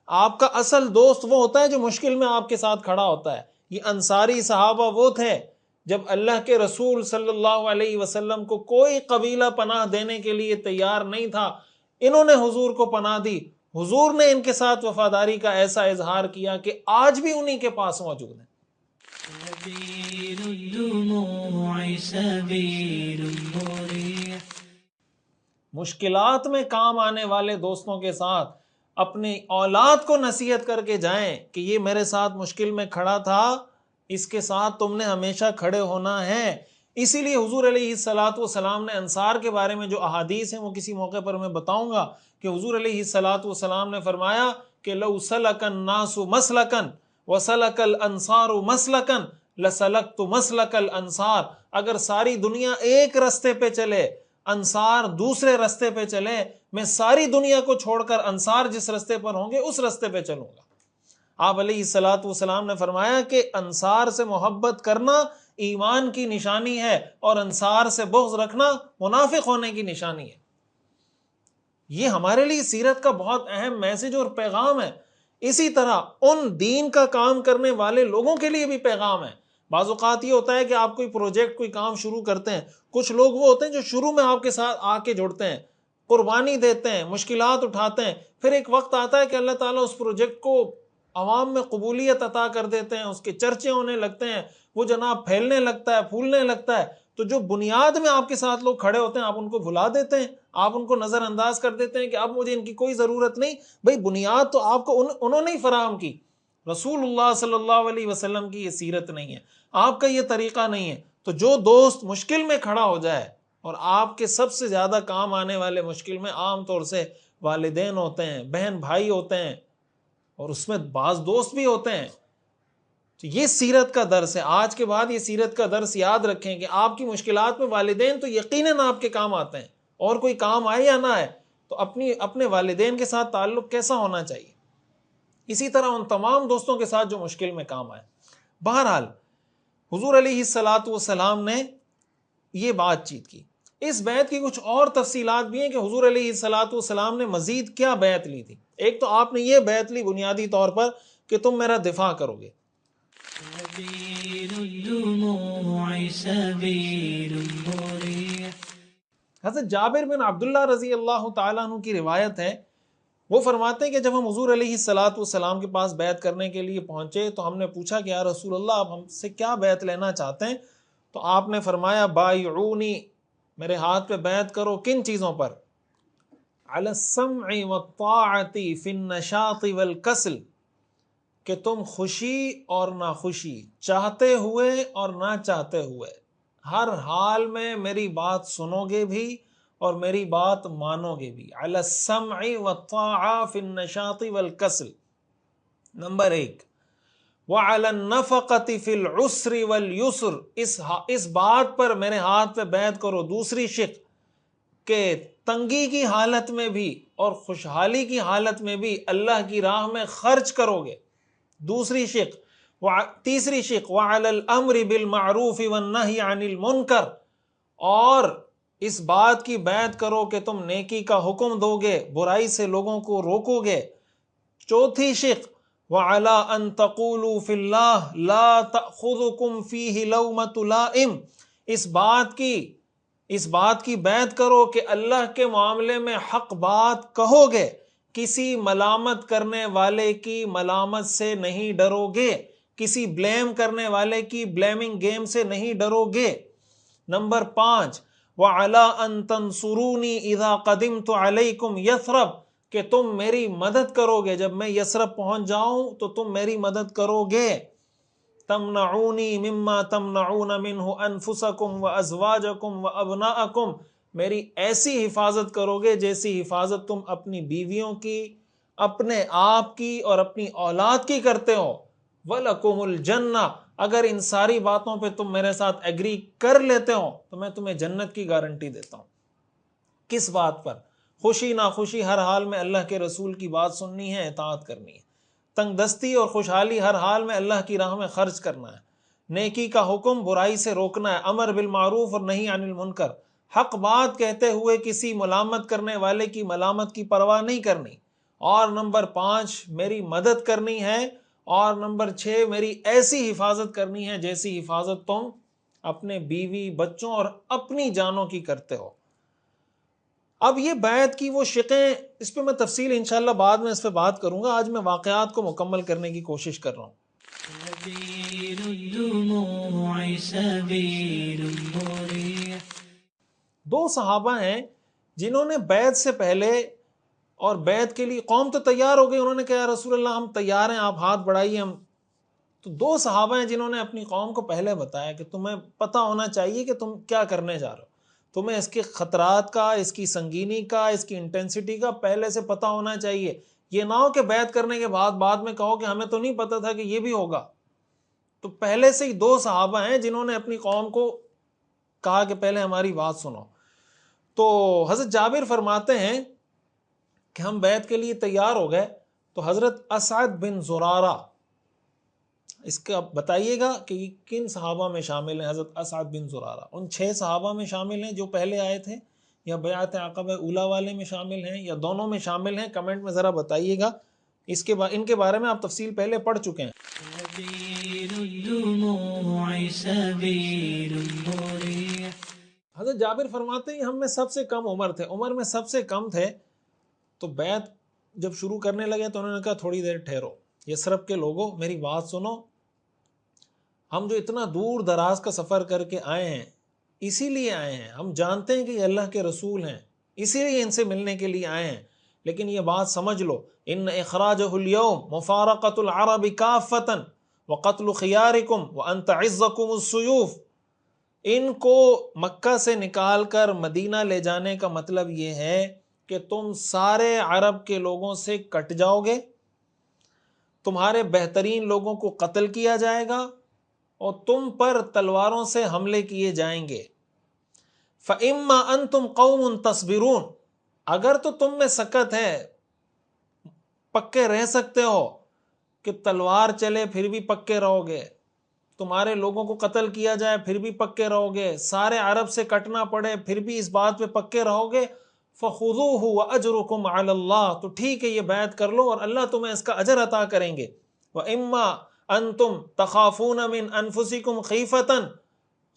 آپ کا اصل دوست وہ ہوتا ہے جو مشکل میں آپ کے ساتھ کھڑا ہوتا ہے۔ یہ انصاری صحابہ وہ تھے جب اللہ کے رسول صلی اللہ علیہ وسلم کو کوئی قبیلہ پناہ دینے کے لیے تیار نہیں تھا، انہوں نے حضور کو پناہ دی، حضور نے ان کے ساتھ وفاداری کا ایسا اظہار کیا کہ آج بھی انہی کے پاس موجود ہیں۔ سبيل الدموع سبيل مريح۔ مشکلات میں کام آنے والے دوستوں کے ساتھ اپنی اولاد کو نصیحت کر کے جائیں کہ یہ میرے ساتھ مشکل میں کھڑا تھا، اس کے ساتھ تم نے ہمیشہ کھڑے ہونا ہے۔ اسی لیے حضور علیہ الصلاۃ والسلام نے انصار کے بارے میں جو احادیث ہیں وہ کسی موقع پر میں بتاؤں گا کہ حضور علیہ الصلاۃ والسلام نے فرمایا کہ لو سلک الناس مسلکا وسلک الانصار مسلکا لسلکت مسلک الانصار۔ اگر ساری دنیا ایک رستے پہ چلے، انصار دوسرے رستے پہ چلے، میں ساری دنیا کو چھوڑ کر انصار جس رستے پر ہوں گے اس رستے پہ چلوں گا۔ آپ علیہ الصلاۃ والسلام نے فرمایا کہ انصار سے محبت کرنا ایمان کی نشانی ہے اور انصار سے بغض رکھنا منافق ہونے کی نشانی ہے۔ یہ ہمارے لیے سیرت کا بہت اہم میسج اور پیغام ہے۔ اسی طرح ان دین کا کام کرنے والے لوگوں کے لیے بھی پیغام ہے۔ بعض اوقات یہ ہوتا ہے کہ آپ کوئی پروجیکٹ کوئی کام شروع کرتے ہیں، کچھ لوگ وہ ہوتے ہیں جو شروع میں آپ کے ساتھ آ کے جڑتے ہیں، قربانی دیتے ہیں، مشکلات اٹھاتے ہیں، پھر ایک وقت آتا ہے کہ اللہ تعالیٰ اس پروجیکٹ کو عوام میں قبولیت عطا کر دیتے ہیں، اس کے چرچے ہونے لگتے ہیں، وہ جناب پھیلنے لگتا ہے، پھولنے لگتا ہے، تو جو بنیاد میں آپ کے ساتھ لوگ کھڑے ہوتے ہیں آپ ان کو بھلا دیتے ہیں، آپ ان کو نظر انداز کر دیتے ہیں کہ اب مجھے ان کی کوئی ضرورت نہیں۔ بھئی بنیاد تو آپ کو انہوں نے ہی فراہم کی، رسول اللہ صلی اللہ علیہ وسلم کی یہ سیرت نہیں ہے، آپ کا یہ طریقہ نہیں ہے۔ تو جو دوست مشکل میں کھڑا ہو جائے، اور آپ کے سب سے زیادہ کام آنے والے مشکل میں عام طور سے والدین ہوتے ہیں، بہن بھائی ہوتے ہیں، اور اس میں بعض دوست بھی ہوتے ہیں، تو یہ سیرت کا درس ہے۔ آج کے بعد یہ سیرت کا درس یاد رکھیں کہ آپ کی مشکلات میں والدین تو یقیناً آپ کے کام آتے ہیں، اور کوئی کام آئے یا نہ آئے تو اپنے والدین کے ساتھ تعلق کیسا ہونا چاہیے۔ اسی طرح ان تمام دوستوں کے ساتھ جو مشکل میں کام آئے۔ بہرحال حضور علیہ الصلاۃ والسلام نے یہ بات چیت کی۔ اس بیعت کی کچھ اور تفصیلات بھی ہیں کہ حضور علیہ الصلاۃ والسلام نے مزید کیا بیعت لی تھی۔ ایک تو آپ نے یہ بیعت لی بنیادی طور پر کہ تم میرا دفاع کرو گے۔ سبيل الدموع سبيل مريح۔ حضرت جابر بن عبداللہ رضی اللہ تعالیٰ عنہ کی روایت ہے، وہ فرماتے ہیں کہ جب ہم حضور علیہ الصلاۃ والسلام کے پاس بیعت کرنے کے لیے پہنچے تو ہم نے پوچھا کہ یا رسول اللہ آپ ہم سے کیا بیعت لینا چاہتے ہیں؟ تو آپ نے فرمایا بایعونی، میرے ہاتھ پہ بیعت کرو۔ کن چیزوں پر؟ علی السمع والطاعۃ فی النشاط والکسل، کہ تم خوشی اور ناخوشی، چاہتے ہوئے اور نہ چاہتے ہوئے، ہر حال میں میری بات سنو گے بھی اور میری بات مانو گے بھی۔ علی السمع والطاعۃ فی النشاط والکسل، نمبر 1۔ وعلی النفقۃ فی العسر والیسر، اس بات پر میرے ہاتھ پہ بیعت کرو، دوسری شق، کہ تنگی کی حالت میں بھی اور خوشحالی کی حالت میں بھی اللہ کی راہ میں خرچ کرو گے، دوسری شق۔ تیسری شق وعلی الامر بالمعروف والنہی عن المنکر، اور اس بات کی بیعت کرو کہ تم نیکی کا حکم دو گے، برائی سے لوگوں کو روکو گے۔ چوتھی شق وعلی ان تقولوا فی اللہ لا تأخذکم فیہ لومۃ لائم، اس بات کی بیعت کرو کہ اللہ کے معاملے میں حق بات کہو گے، کسی ملامت کرنے والے کی ملامت سے نہیں ڈرو گے، کسی بلیم کرنے والے کی بلیمنگ گیم سے نہیں ڈرو گے۔ نمبر 5 وَعَلَىٰ أَن تَنْصُرُونِي إِذَا قَدِمْتُ عَلَيْكُمْ يَثْرَبَ، کہ تم میری مدد کرو گے جب میں یثرب پہنچ جاؤں تو تم میری مدد کرو گے۔ تَمْنَعُونِي مِمَّا تَمْنَعُونَ مِنْهُ أَنفُسَكُمْ وَأَزْوَاجَكُمْ وَأَبْنَاءَكُمْ، میری ایسی حفاظت کرو گے جیسی حفاظت تم اپنی بیویوں کی، اپنے آپ کی اور اپنی اولاد کی کرتے ہو۔ وَلَكُمُ الْجَنَّةُ، اگر ان ساری باتوں پہ تم میرے ساتھ ایگری کر لیتے ہو تو میں تمہیں جنت کی گارنٹی دیتا ہوں۔ کس بات پر؟ خوشی ناخوشی ہر حال میں اللہ کے رسول کی بات سننی ہے، اطاعت کرنی ہے۔ تنگ دستی اور خوشحالی ہر حال میں اللہ کی راہ میں خرچ کرنا ہے۔ نیکی کا حکم، برائی سے روکنا ہے، امر بالمعروف اور نہی عن المنکر، حق بات کہتے ہوئے کسی ملامت کرنے والے کی ملامت کی پرواہ نہیں کرنی۔ اور نمبر 5 میری مدد کرنی ہے، اور نمبر 6 میری ایسی حفاظت کرنی ہے جیسی حفاظت تم اپنے بیوی، بچوں اور اپنی جانوں کی کرتے ہو۔ اب یہ بیعت کی وہ شقیں، اس پہ میں تفصیل انشاءاللہ بعد میں اس پہ بات کروں گا، آج میں واقعات کو مکمل کرنے کی کوشش کر رہا ہوں۔ سبيل الدموع سبيل مريح۔ 2 صحابہ ہیں جنہوں نے بیعت سے پہلے، اور بیعت کے لیے قوم تو تیار ہو گئی، انہوں نے کہا یا رسول اللہ ہم تیار ہیں، آپ ہاتھ بڑھائیے ہم۔ تو 2 صحابہ ہیں جنہوں نے اپنی قوم کو پہلے بتایا کہ تمہیں پتہ ہونا چاہیے کہ تم کیا کرنے جا رہے ہو، تمہیں اس کے خطرات کا، اس کی سنگینی کا، اس کی انٹینسٹی کا پہلے سے پتہ ہونا چاہیے۔ یہ نہ ہو کہ بیعت کرنے کے بعد میں کہو کہ ہمیں تو نہیں پتہ تھا کہ یہ بھی ہوگا۔ تو پہلے سے ہی 2 صحابہ ہیں جنہوں نے اپنی قوم کو کہا کہ پہلے ہماری بات سنو۔ تو حضرت جابر فرماتے ہیں کہ ہم بیعت کے لیے تیار ہو گئے تو حضرت اسعد بن زرارہ، اس کا بتائیے گا کہ کن صحابہ میں شامل ہیں حضرت اسعد بن زرارہ؟ ان 6 صحابہ میں شامل ہیں جو پہلے آئے تھے، یا بیعت عقبہ اولیٰ والے میں شامل ہیں، یا دونوں میں شامل ہیں؟ کمنٹ میں ذرا بتائیے گا۔ ان کے بارے میں آپ تفصیل پہلے پڑھ چکے ہیں۔ سبيل الدموع سبيل مريح۔ حضرت جابر فرماتے ہیں ہم میں سب سے کم عمر تھے، عمر میں سب سے کم تھے، تو بیعت جب شروع کرنے لگے تو انہوں نے کہا تھوڑی دیر ٹھہرو، یثرب کے لوگوں میری بات سنو، ہم جو اتنا دور دراز کا سفر کر کے آئے ہیں اسی لیے آئے ہیں، ہم جانتے ہیں کہ یہ اللہ کے رسول ہیں، اسی لیے ان سے ملنے کے لیے آئے ہیں، لیکن یہ بات سمجھ لو ان اخراجہ اليوم مفارقۃ العرب کافۃ وقتل خیارکم وان تعزکم السیوف، ان کو مکہ سے نکال کر مدینہ لے جانے کا مطلب یہ ہے کہ تم سارے عرب کے لوگوں سے کٹ جاؤ گے، تمہارے بہترین لوگوں کو قتل کیا جائے گا، اور تم پر تلواروں سے حملے کیے جائیں گے۔ فَإِمَّا أَنْتُمْ قَوْمٌ تَصْبِرُونَ، اگر تو تم میں سکت ہے، پکے رہ سکتے ہو کہ تلوار چلے پھر بھی پکے رہو گے، تمہارے لوگوں کو قتل کیا جائے پھر بھی پکے رہو گے، سارے عرب سے کٹنا پڑے پھر بھی اس بات پہ پکے رہو گے، فَخُذُوهُ وَأَجْرُكُمْ عَلَى اللَّهِ، تو ٹھیک ہے یہ بیعت کر لو اور اللہ تمہیں اس کا اجر عطا کریں گے۔ وَإِمَّا أَنْتُمْ تَخَافُونَ مِنْ أَنفُسِكُمْ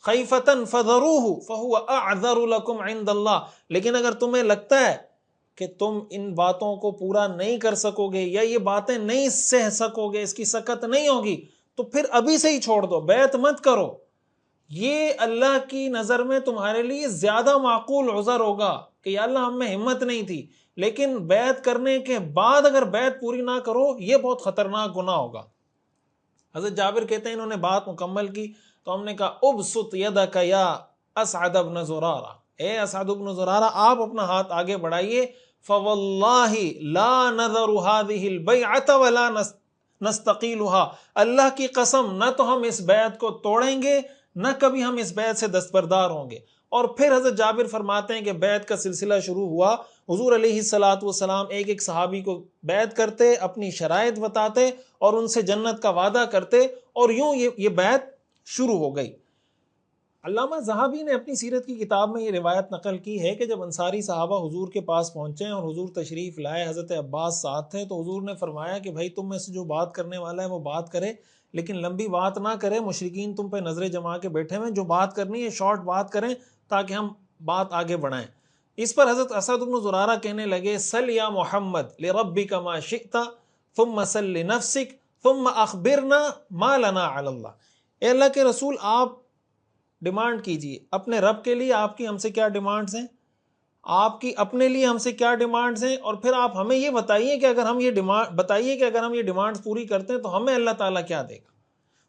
خَيْفَةً فَذَرُوهُ فَهُوَ أَعْذَرُ لَكُمْ عِنْدَ اللَّهِ، لیکن اگر تمہیں لگتا ہے کہ تم ان باتوں کو پورا نہیں کر سکو گے یا یہ باتیں نہیں سہ سکو گے، اس کی سکت نہیں ہوگی، تو پھر ابھی سے ہی چھوڑ دو، بیعت مت کرو، یہ اللہ کی نظر میں تمہارے لیے زیادہ معقول عذر ہوگا کہ یا اللہ ہم میں ہمت نہیں تھی، لیکن بیعت کرنے کے بعد اگر بیعت پوری نہ کرو یہ بہت خطرناک گناہ ہوگا۔ حضرت جابر کہتے ہیں انہوں نے بات مکمل کی تو ہم نے کہا ابسط یدک یا اسعد بن زرارہ، اے اسعد بن زرارہ آپ اپنا ہاتھ آگے بڑھائیے، فواللہ لا نذر هذه البیعۃ ولا نستقیلها، اللہ کی قسم نہ تو ہم اس بیعت کو توڑیں گے نہ کبھی ہم اس بیعت سے دستبردار ہوں گے۔ اور پھر حضرت جابر فرماتے ہیں کہ بیعت کا سلسلہ شروع ہوا، حضور علیہ الصلاۃ والسلام ایک ایک صحابی کو بیعت کرتے، اپنی شرائط بتاتے اور ان سے جنت کا وعدہ کرتے، اور یوں یہ بیعت شروع ہو گئی۔ علامہ ذہبی نے اپنی سیرت کی کتاب میں یہ روایت نقل کی ہے کہ جب انصاری صحابہ حضور کے پاس پہنچے اور حضور تشریف لائے، حضرت عباس ساتھ تھے، تو حضور نے فرمایا کہ بھائی تم میں سے جو بات کرنے والا ہے وہ بات کرے، لیکن لمبی بات نہ کرے، مشرکین تم پہ نظریں جما کے بیٹھے ہوئے، جو بات کرنی ہے شارٹ بات کریں تاکہ ہم بات آگے بڑھائیں۔ اس پر حضرت اسد بن زرارہ کہنے لگے سل یا محمد لربک ما شئت ثم سل لنفسک ثم اخبرنا ما لنا علی اللہ، اے اللہ کے رسول آپ ڈیمانڈ کیجئے اپنے رب کے لیے، آپ کی ہم سے کیا ڈیمانڈز ہیں، آپ کی اپنے لیے ہم سے کیا ڈیمانڈز ہیں، اور پھر آپ ہمیں یہ بتائیے کہ اگر ہم یہ ڈیمانڈز پوری کرتے ہیں تو ہمیں اللہ تعالیٰ کیا دے گا۔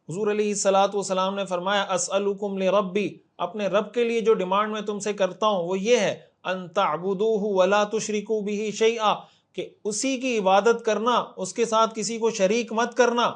حضور علیہ الصلوۃ والسلام نے فرمایا اسألکم لربی، اپنے رب کے لیے جو ڈیمانڈ میں تم سے کرتا ہوں وہ یہ ہے ان تعبدوہ ولا تشرکوا بہ شیئا، کہ اسی کی عبادت کرنا، اس کے ساتھ کسی کو شریک مت کرنا،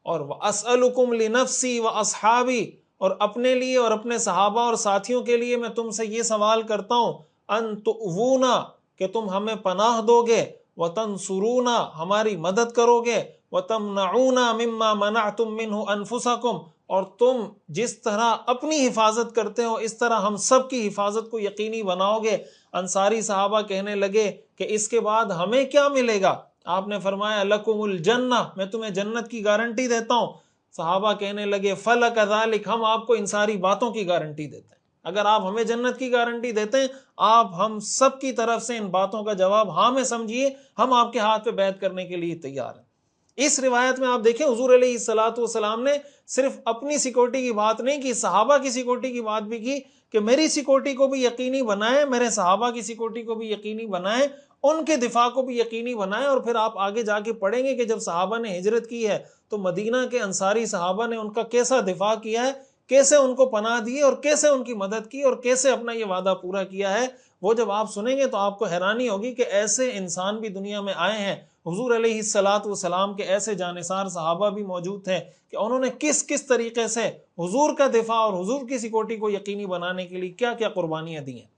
اور واسألکم لنفسی واصحابی، اور اپنے لیے اور اپنے صحابہ اور ساتھیوں کے لیے میں تم سے یہ سوال کرتا ہوں ان تؤوونا، کہ تم ہمیں پناہ دو گے، وتنصرونا، ہماری مدد کرو گے، وتمنعونا مما منعتم منہ انفسکم، اور تم جس طرح اپنی حفاظت کرتے ہو اس طرح ہم سب کی حفاظت کو یقینی بناؤ گے۔ انصاری صحابہ کہنے لگے کہ اس کے بعد ہمیں کیا ملے گا؟ آپ نے فرمایا لکم الجنہ، میں تمہیں جنت کی گارنٹی دیتا ہوں۔ صحابہ کہنے لگے فلک ذالک، ہم آپ کو ان ساری باتوں کی گارنٹی دیتے ہیں، اگر آپ ہمیں جنت کی گارنٹی دیتے ہیں، آپ ہم سب کی طرف سے ان باتوں کا جواب ہاں میں سمجھیے، ہم آپ کے ہاتھ پہ بیعت کرنے کے لیے تیار ہیں۔ اس روایت میں آپ دیکھیں حضور علیہ الصلوۃ والسلام نے صرف اپنی سیکورٹی کی بات نہیں کی، صحابہ کی سیکورٹی کی بات بھی کی کہ میری سیکورٹی کو بھی یقینی بنائیں، میرے صحابہ کی سیکورٹی کو بھی یقینی بنائیں، ان کے دفاع کو بھی یقینی بنائیں۔ اور پھر آپ آگے جا کے پڑھیں گے کہ جب صحابہ نے ہجرت کی ہے تو مدینہ کے انصاری صحابہ نے ان کا کیسا دفاع کیا ہے، کیسے ان کو پناہ دی اور کیسے ان کی مدد کی اور کیسے اپنا یہ وعدہ پورا کیا ہے، وہ جب آپ سنیں گے تو آپ کو حیرانی ہوگی کہ ایسے انسان بھی دنیا میں آئے ہیں۔ حضور علیہ الصلوۃ والسلام کے ایسے جانثار صحابہ بھی موجود تھے کہ انہوں نے کس کس طریقے سے حضور کا دفاع اور حضور کی سیکورٹی کو یقینی بنانے کے لیے کیا کیا قربانیاں دی ہیں۔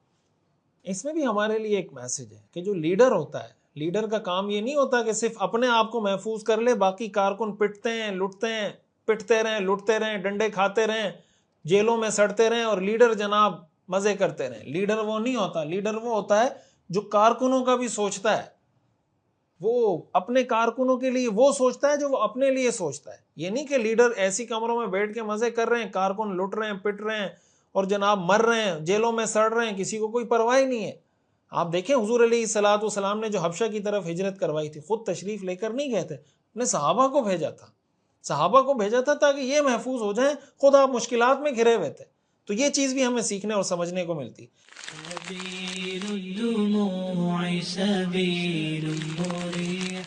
اس میں بھی ہمارے لیے ایک میسج ہے کہ جو لیڈر ہوتا ہے، لیڈر کا کام یہ نہیں ہوتا کہ صرف اپنے آپ کو محفوظ کر لے، باقی کارکن پٹتے ہیں، لٹتے ہیں، پٹتے رہیں، لٹتے رہیں، ڈنڈے کھاتے رہیں، جیلوں میں سڑتے رہیں، اور لیڈر جناب مزے کرتے رہیں۔ لیڈر وہ نہیں ہوتا، لیڈر وہ ہوتا ہے جو کارکنوں کا بھی سوچتا ہے، وہ اپنے کارکنوں کے لیے وہ سوچتا ہے جو وہ اپنے لیے سوچتا ہے۔ یہ نہیں کہ لیڈر ایسی کمروں میں بیٹھ کے مزے کر رہے ہیں، کارکن لٹ رہے ہیں، پٹ رہے ہیں اور جناب مر رہے ہیں، جیلوں میں سڑ رہے ہیں، کسی کو کوئی پرواہ ہی نہیں ہے۔ آپ دیکھیں حضور علیہ الصلوۃ والسلام نے جو حبشہ کی طرف ہجرت کروائی تھی، خود تشریف لے کر نہیں گئے تھے، اپنے صحابہ کو بھیجا تھا، صحابہ کو بھیجا تھا تاکہ یہ محفوظ ہو جائیں، خود آپ مشکلات میں گھرے ہوئے تھے۔ تو یہ چیز بھی ہمیں سیکھنے اور سمجھنے کو ملتی۔ سبيل الدموع سبيل مريح۔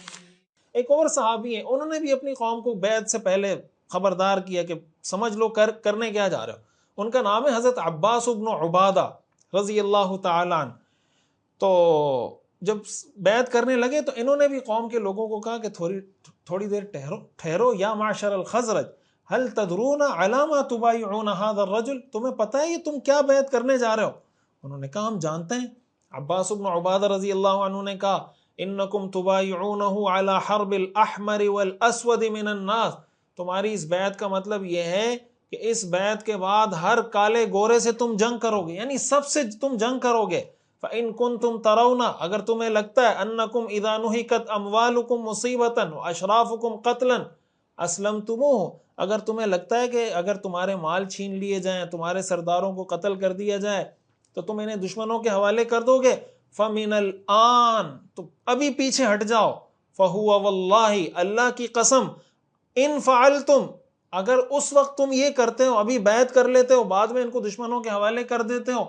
ایک اور صحابی ہیں، انہوں نے بھی اپنی قوم کو بیعت سے پہلے خبردار کیا کہ سمجھ لو کرنے کیا جا رہے ہو۔ ان کا نام ہے حضرت عباس بن عبادہ رضی اللہ تعالیٰ عنہ۔ تو جب بیعت کرنے لگے تو انہوں نے بھی قوم کے لوگوں کو کہا کہ تھوڑی دیر ٹھہرو یا معشر الخزرج هل تدرون علی ما تبایعون هذا الرجل، تمہیں پتہ ہے یہ تم کیا بیعت کرنے جا رہے ہو؟ انہوں نے کہا ہم جانتے ہیں۔ عباس بن عبادہ رضی اللہ عنہ نے کہا انکم تبایعونہ علی حرب الاحمر والاسود من الناس، تمہاری اس بیعت کا مطلب یہ ہے کہ اس بیعت کے بعد ہر کالے گورے سے تم جنگ کرو گے، یعنی سب سے تم جنگ کرو گے۔ فَإِن كُنْتُمْ تَرَوْنَ، اگر تمہیں لگتا ہے أَنَّكُمْ إِذَا نُهِكَتْ أَمْوَالُكُمْ مُصِيبَةً وَأَشْرَافُكُمْ قَتْلًا أَسْلَمْتُمُوهُ، اگر تمہیں لگتا ہے کہ اگر تمہارے مال چھین لیے جائیں، تمہارے سرداروں کو قتل کر دیا جائے تو تم انہیں دشمنوں کے حوالے کر دو گے، فَمِنَ الْآن، تو ابھی پیچھے ہٹ جاؤ، فَهُوَ وَاللَّهِ، اللہ کی قسم، إِن فَعَلْتُمْ، اگر اس وقت تم یہ کرتے ہو، ابھی بیعت کر لیتے ہو، بعد میں ان کو دشمنوں کے حوالے کر دیتے ہو،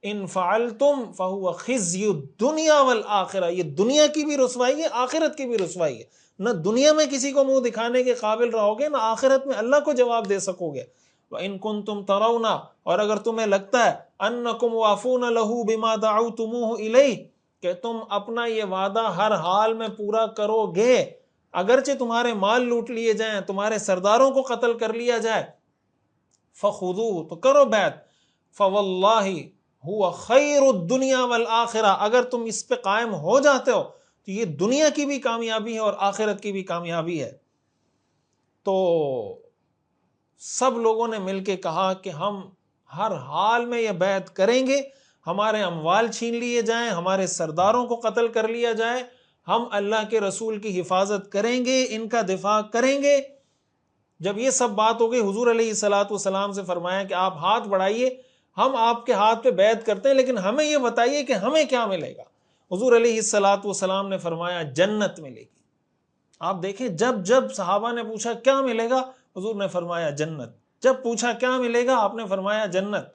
ان فعلتم فهو خزي الدنيا والآخرہ، یہ دنیا کی بھی رسوائی ہے، آخرت کی بھی رسوائی ہے۔ نہ دنیا میں کسی کو منہ دکھانے کے قابل رہو گے، نہ آخرت میں اللہ کو جواب دے سکو گے۔ وَإِن كُنتُمْ تَرَوْنَ، اور اگر تمہیں لگتا ہے أَنَّكُمْ وَافُونَ لَهُ بِمَا دَعَوْتُمُوهُ إِلَيْهِ، کہ تم اپنا یہ وعدہ ہر حال میں پورا کرو گے، اگرچہ تمہارے مال لوٹ لیے جائیں، تمہارے سرداروں کو قتل کر لیا جائے، فَخُذُوهُ، تو کرو بیعت، فَوَاللَّهِ ہوا خیر الدنیا والآخرہ، اگر تم اس پہ قائم ہو جاتے ہو تو یہ دنیا کی بھی کامیابی ہے اور آخرت کی بھی کامیابی ہے۔ تو سب لوگوں نے مل کے کہا کہ ہم ہر حال میں یہ بیعت کریں گے، ہمارے اموال چھین لیے جائیں، ہمارے سرداروں کو قتل کر لیا جائے، ہم اللہ کے رسول کی حفاظت کریں گے، ان کا دفاع کریں گے۔ جب یہ سب بات ہو گئی، حضور علیہ الصلوۃ والسلام سے فرمایا کہ آپ ہاتھ بڑھائیے، ہم آپ کے ہاتھ پہ بیعت کرتے ہیں، لیکن ہمیں یہ بتائیے کہ ہمیں کیا ملے گا۔ حضور علیہ الصلاۃ والسلام نے فرمایا جنت ملے گی۔ آپ دیکھیں جب جب صحابہ نے پوچھا کیا ملے گا، حضور نے فرمایا جنت۔ جب پوچھا کیا ملے گا، آپ نے فرمایا جنت۔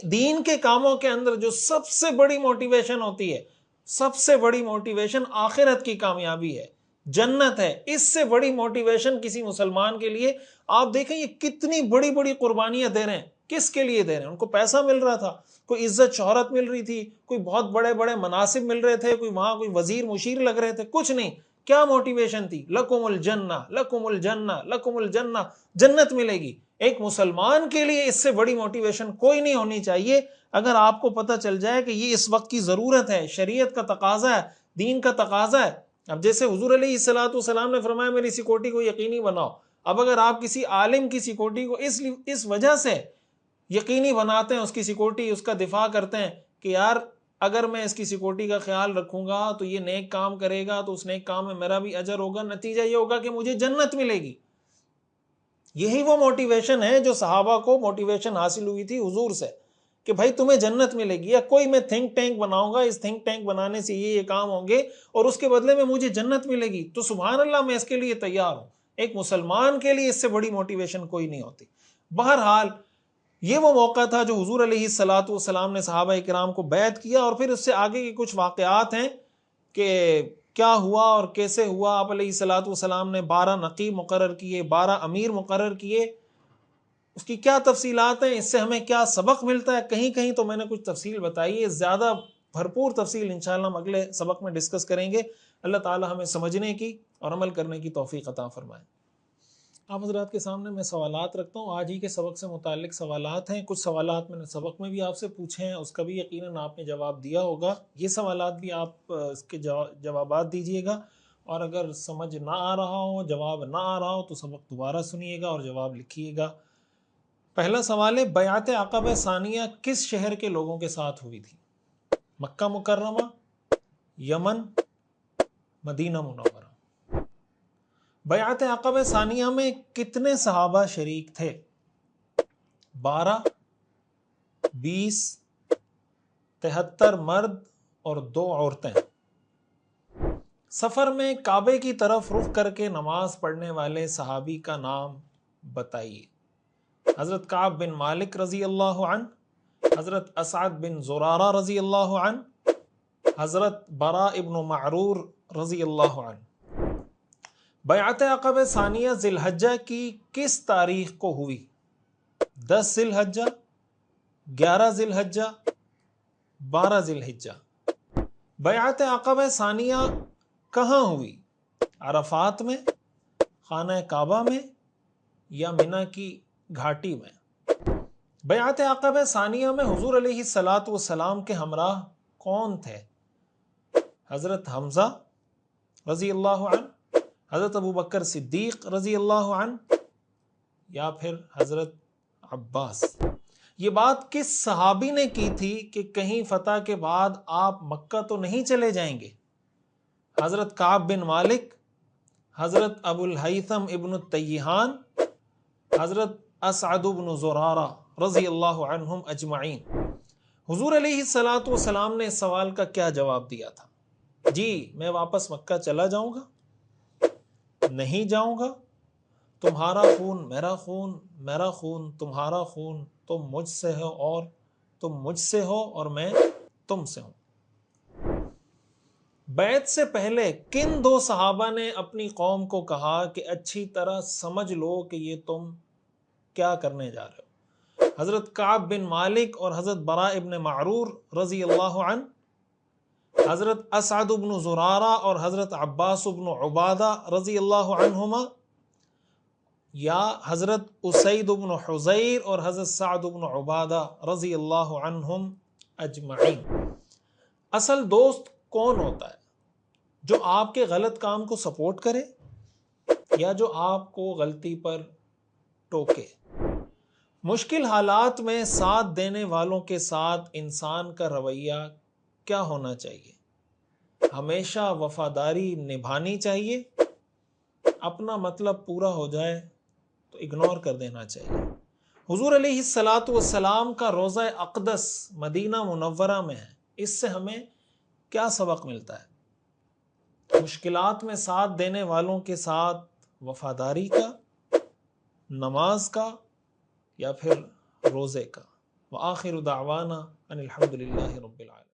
دین کے کاموں کے اندر جو سب سے بڑی موٹیویشن ہوتی ہے، سب سے بڑی موٹیویشن آخرت کی کامیابی ہے، جنت ہے۔ اس سے بڑی موٹیویشن کسی مسلمان کے لیے، آپ دیکھیں یہ کتنی بڑی بڑی قربانیاں دے رہے ہیں۔ کس کے لیے دے رہے ہیں؟ ان کو پیسہ مل رہا تھا، کوئی عزت شہرت مل رہی تھی، کوئی بہت بڑے بڑے مناصب مل رہے تھے، کوئی وہاں کوئی وزیر مشیر لگ رہے تھے، کچھ نہیں۔ کیا موٹیویشن تھی؟ لکم الجنہ، لکم الجنہ، لکم الجنہ، جنت ملے گی۔ ایک مسلمان کے لیے اس سے بڑی موٹیویشن کوئی نہیں ہونی چاہیے۔ اگر آپ کو پتہ چل جائے کہ یہ اس وقت کی ضرورت ہے، شریعت کا تقاضا ہے، دین کا تقاضا ہے۔ اب جیسے حضور علیہ الصلوۃ والسلام نے فرمایا میری سیکورٹی کو یقینی بناؤ، اب اگر آپ کسی عالم کی سیکورٹی کو اس وجہ سے یقینی بناتے ہیں، اس کی سیکورٹی، اس کا دفاع کرتے ہیں کہ یار اگر میں اس کی سیکورٹی کا خیال رکھوں گا تو یہ نیک کام کرے گا، تو اس نیک کام میں میرا بھی اجر ہوگا، نتیجہ یہ ہوگا کہ مجھے جنت ملے گی۔ یہی وہ موٹیویشن ہے جو صحابہ کو موٹیویشن حاصل ہوئی تھی حضور سے کہ بھائی تمہیں جنت ملے گی، یا کوئی میں تھنک ٹینک بناؤں گا، اس تھنک ٹینک بنانے سے یہ کام ہوں گے اور اس کے بدلے میں مجھے جنت ملے گی، تو سبحان اللہ میں اس کے لیے تیار ہوں۔ ایک مسلمان کے لیے اس سے بڑی موٹیویشن کوئی نہیں ہوتی۔ بہرحال یہ وہ موقع تھا جو حضور علیہ الصلوۃ والسلام نے صحابہ کرام کو بیعت کیا، اور پھر اس سے آگے کے کچھ واقعات ہیں کہ کیا ہوا اور کیسے ہوا۔ آپ علیہ الصلوۃ والسلام نے 12 نقیب مقرر کیے، 12 امیر مقرر کیے، اس کی کیا تفصیلات ہیں، اس سے ہمیں کیا سبق ملتا ہے۔ کہیں کہیں تو میں نے کچھ تفصیل بتائی ہے، زیادہ بھرپور تفصیل انشاءاللہ ہم اگلے سبق میں ڈسکس کریں گے۔ اللہ تعالی ہمیں سمجھنے کی اور عمل کرنے کی توفیق عطا فرمائے۔ آپ حضرات کے سامنے میں سوالات رکھتا ہوں، آج ہی کے سبق سے متعلق سوالات ہیں۔ کچھ سوالات میں نے سبق میں بھی آپ سے پوچھے ہیں، اس کا بھی یقیناً آپ نے جواب دیا ہوگا۔ یہ سوالات بھی آپ اس کے جوابات دیجئے گا، اور اگر سمجھ نہ آ رہا ہو، جواب نہ آ رہا ہو تو سبق دوبارہ سنیے گا اور جواب لکھیے گا۔ پہلا سوال ہے، بیعت عقبہ ثانیہ کس شہر کے لوگوں کے ساتھ ہوئی تھی؟ مکہ مکرمہ، یمن، مدینہ منورہ۔ بیعت عقبہ ثانیہ میں کتنے صحابہ شریک تھے؟ 12، 20، 73 مرد اور 2 عورتیں۔ سفر میں کعبے کی طرف رخ کر کے نماز پڑھنے والے صحابی کا نام بتائیے۔ حضرت کعب بن مالک رضی اللہ عنہ، حضرت اسعد بن زرارہ رضی اللہ عنہ، حضرت براء ابن معرور رضی اللہ عنہ۔ بیعت عقبہ ثانیہ ذی الحجہ کی کس تاریخ کو ہوئی؟ 10 ذی الحجہ، 11 ذی الحجہ، 12 ذی الحجہ۔ بیعت عقبہ ثانیہ کہاں ہوئی؟ عرفات میں، خانہ کعبہ میں، یا منی کی گھاٹی میں؟ بیعت عقبہ ثانیہ میں حضور علیہ الصلوۃ والسلام کے ہمراہ کون تھے؟ حضرت حمزہ رضی اللہ عنہ، حضرت ابو بکر صدیق رضی اللہ عنہ، یا پھر حضرت عباس۔ یہ بات کس صحابی نے کی تھی کہ کہیں فتح کے بعد آپ مکہ تو نہیں چلے جائیں گے؟ حضرت کعب بن مالک، حضرت ابو الہیثم ابن التیہان، حضرت اسعد بن زرارہ رضی اللہ عنہم اجمعین۔ حضور علیہ الصلوۃ والسلام نے اس سوال کا کیا جواب دیا تھا؟ جی میں واپس مکہ چلا جاؤں گا، نہیں جاؤں گا، تمہارا خون میرا خون، میرا خون تمہارا خون، تم مجھ سے ہو اور تم مجھ سے ہو اور میں تم سے ہوں۔ بیعت سے پہلے کن 2 صحابہ نے اپنی قوم کو کہا کہ اچھی طرح سمجھ لو کہ یہ تم کیا کرنے جا رہے ہو؟ حضرت کعب بن مالک اور حضرت براء ابن معرور رضی اللہ عنہ، حضرت اسعد بن زرارہ اور حضرت عباس بن عبادہ رضی اللہ عنہما، یا حضرت اسید بن حضیر اور حضرت سعد بن عبادہ رضی اللہ عنہم اجمعین۔ اصل دوست کون ہوتا ہے؟ جو آپ کے غلط کام کو سپورٹ کرے یا جو آپ کو غلطی پر ٹوکے؟ مشکل حالات میں ساتھ دینے والوں کے ساتھ انسان کا رویہ کیا ہونا چاہیے؟ ہمیشہ وفاداری نبھانی چاہیے، اپنا مطلب پورا ہو جائے تو اگنور کر دینا چاہیے۔ حضور علیہ الصلاۃ والسلام کا روضہ اقدس مدینہ منورہ میں ہے، اس سے ہمیں کیا سبق ملتا ہے؟ مشکلات میں ساتھ دینے والوں کے ساتھ وفاداری کا، نماز کا، یا پھر روزے کا۔ وآخر دعوانا ان الحمد للہ رب العالمین۔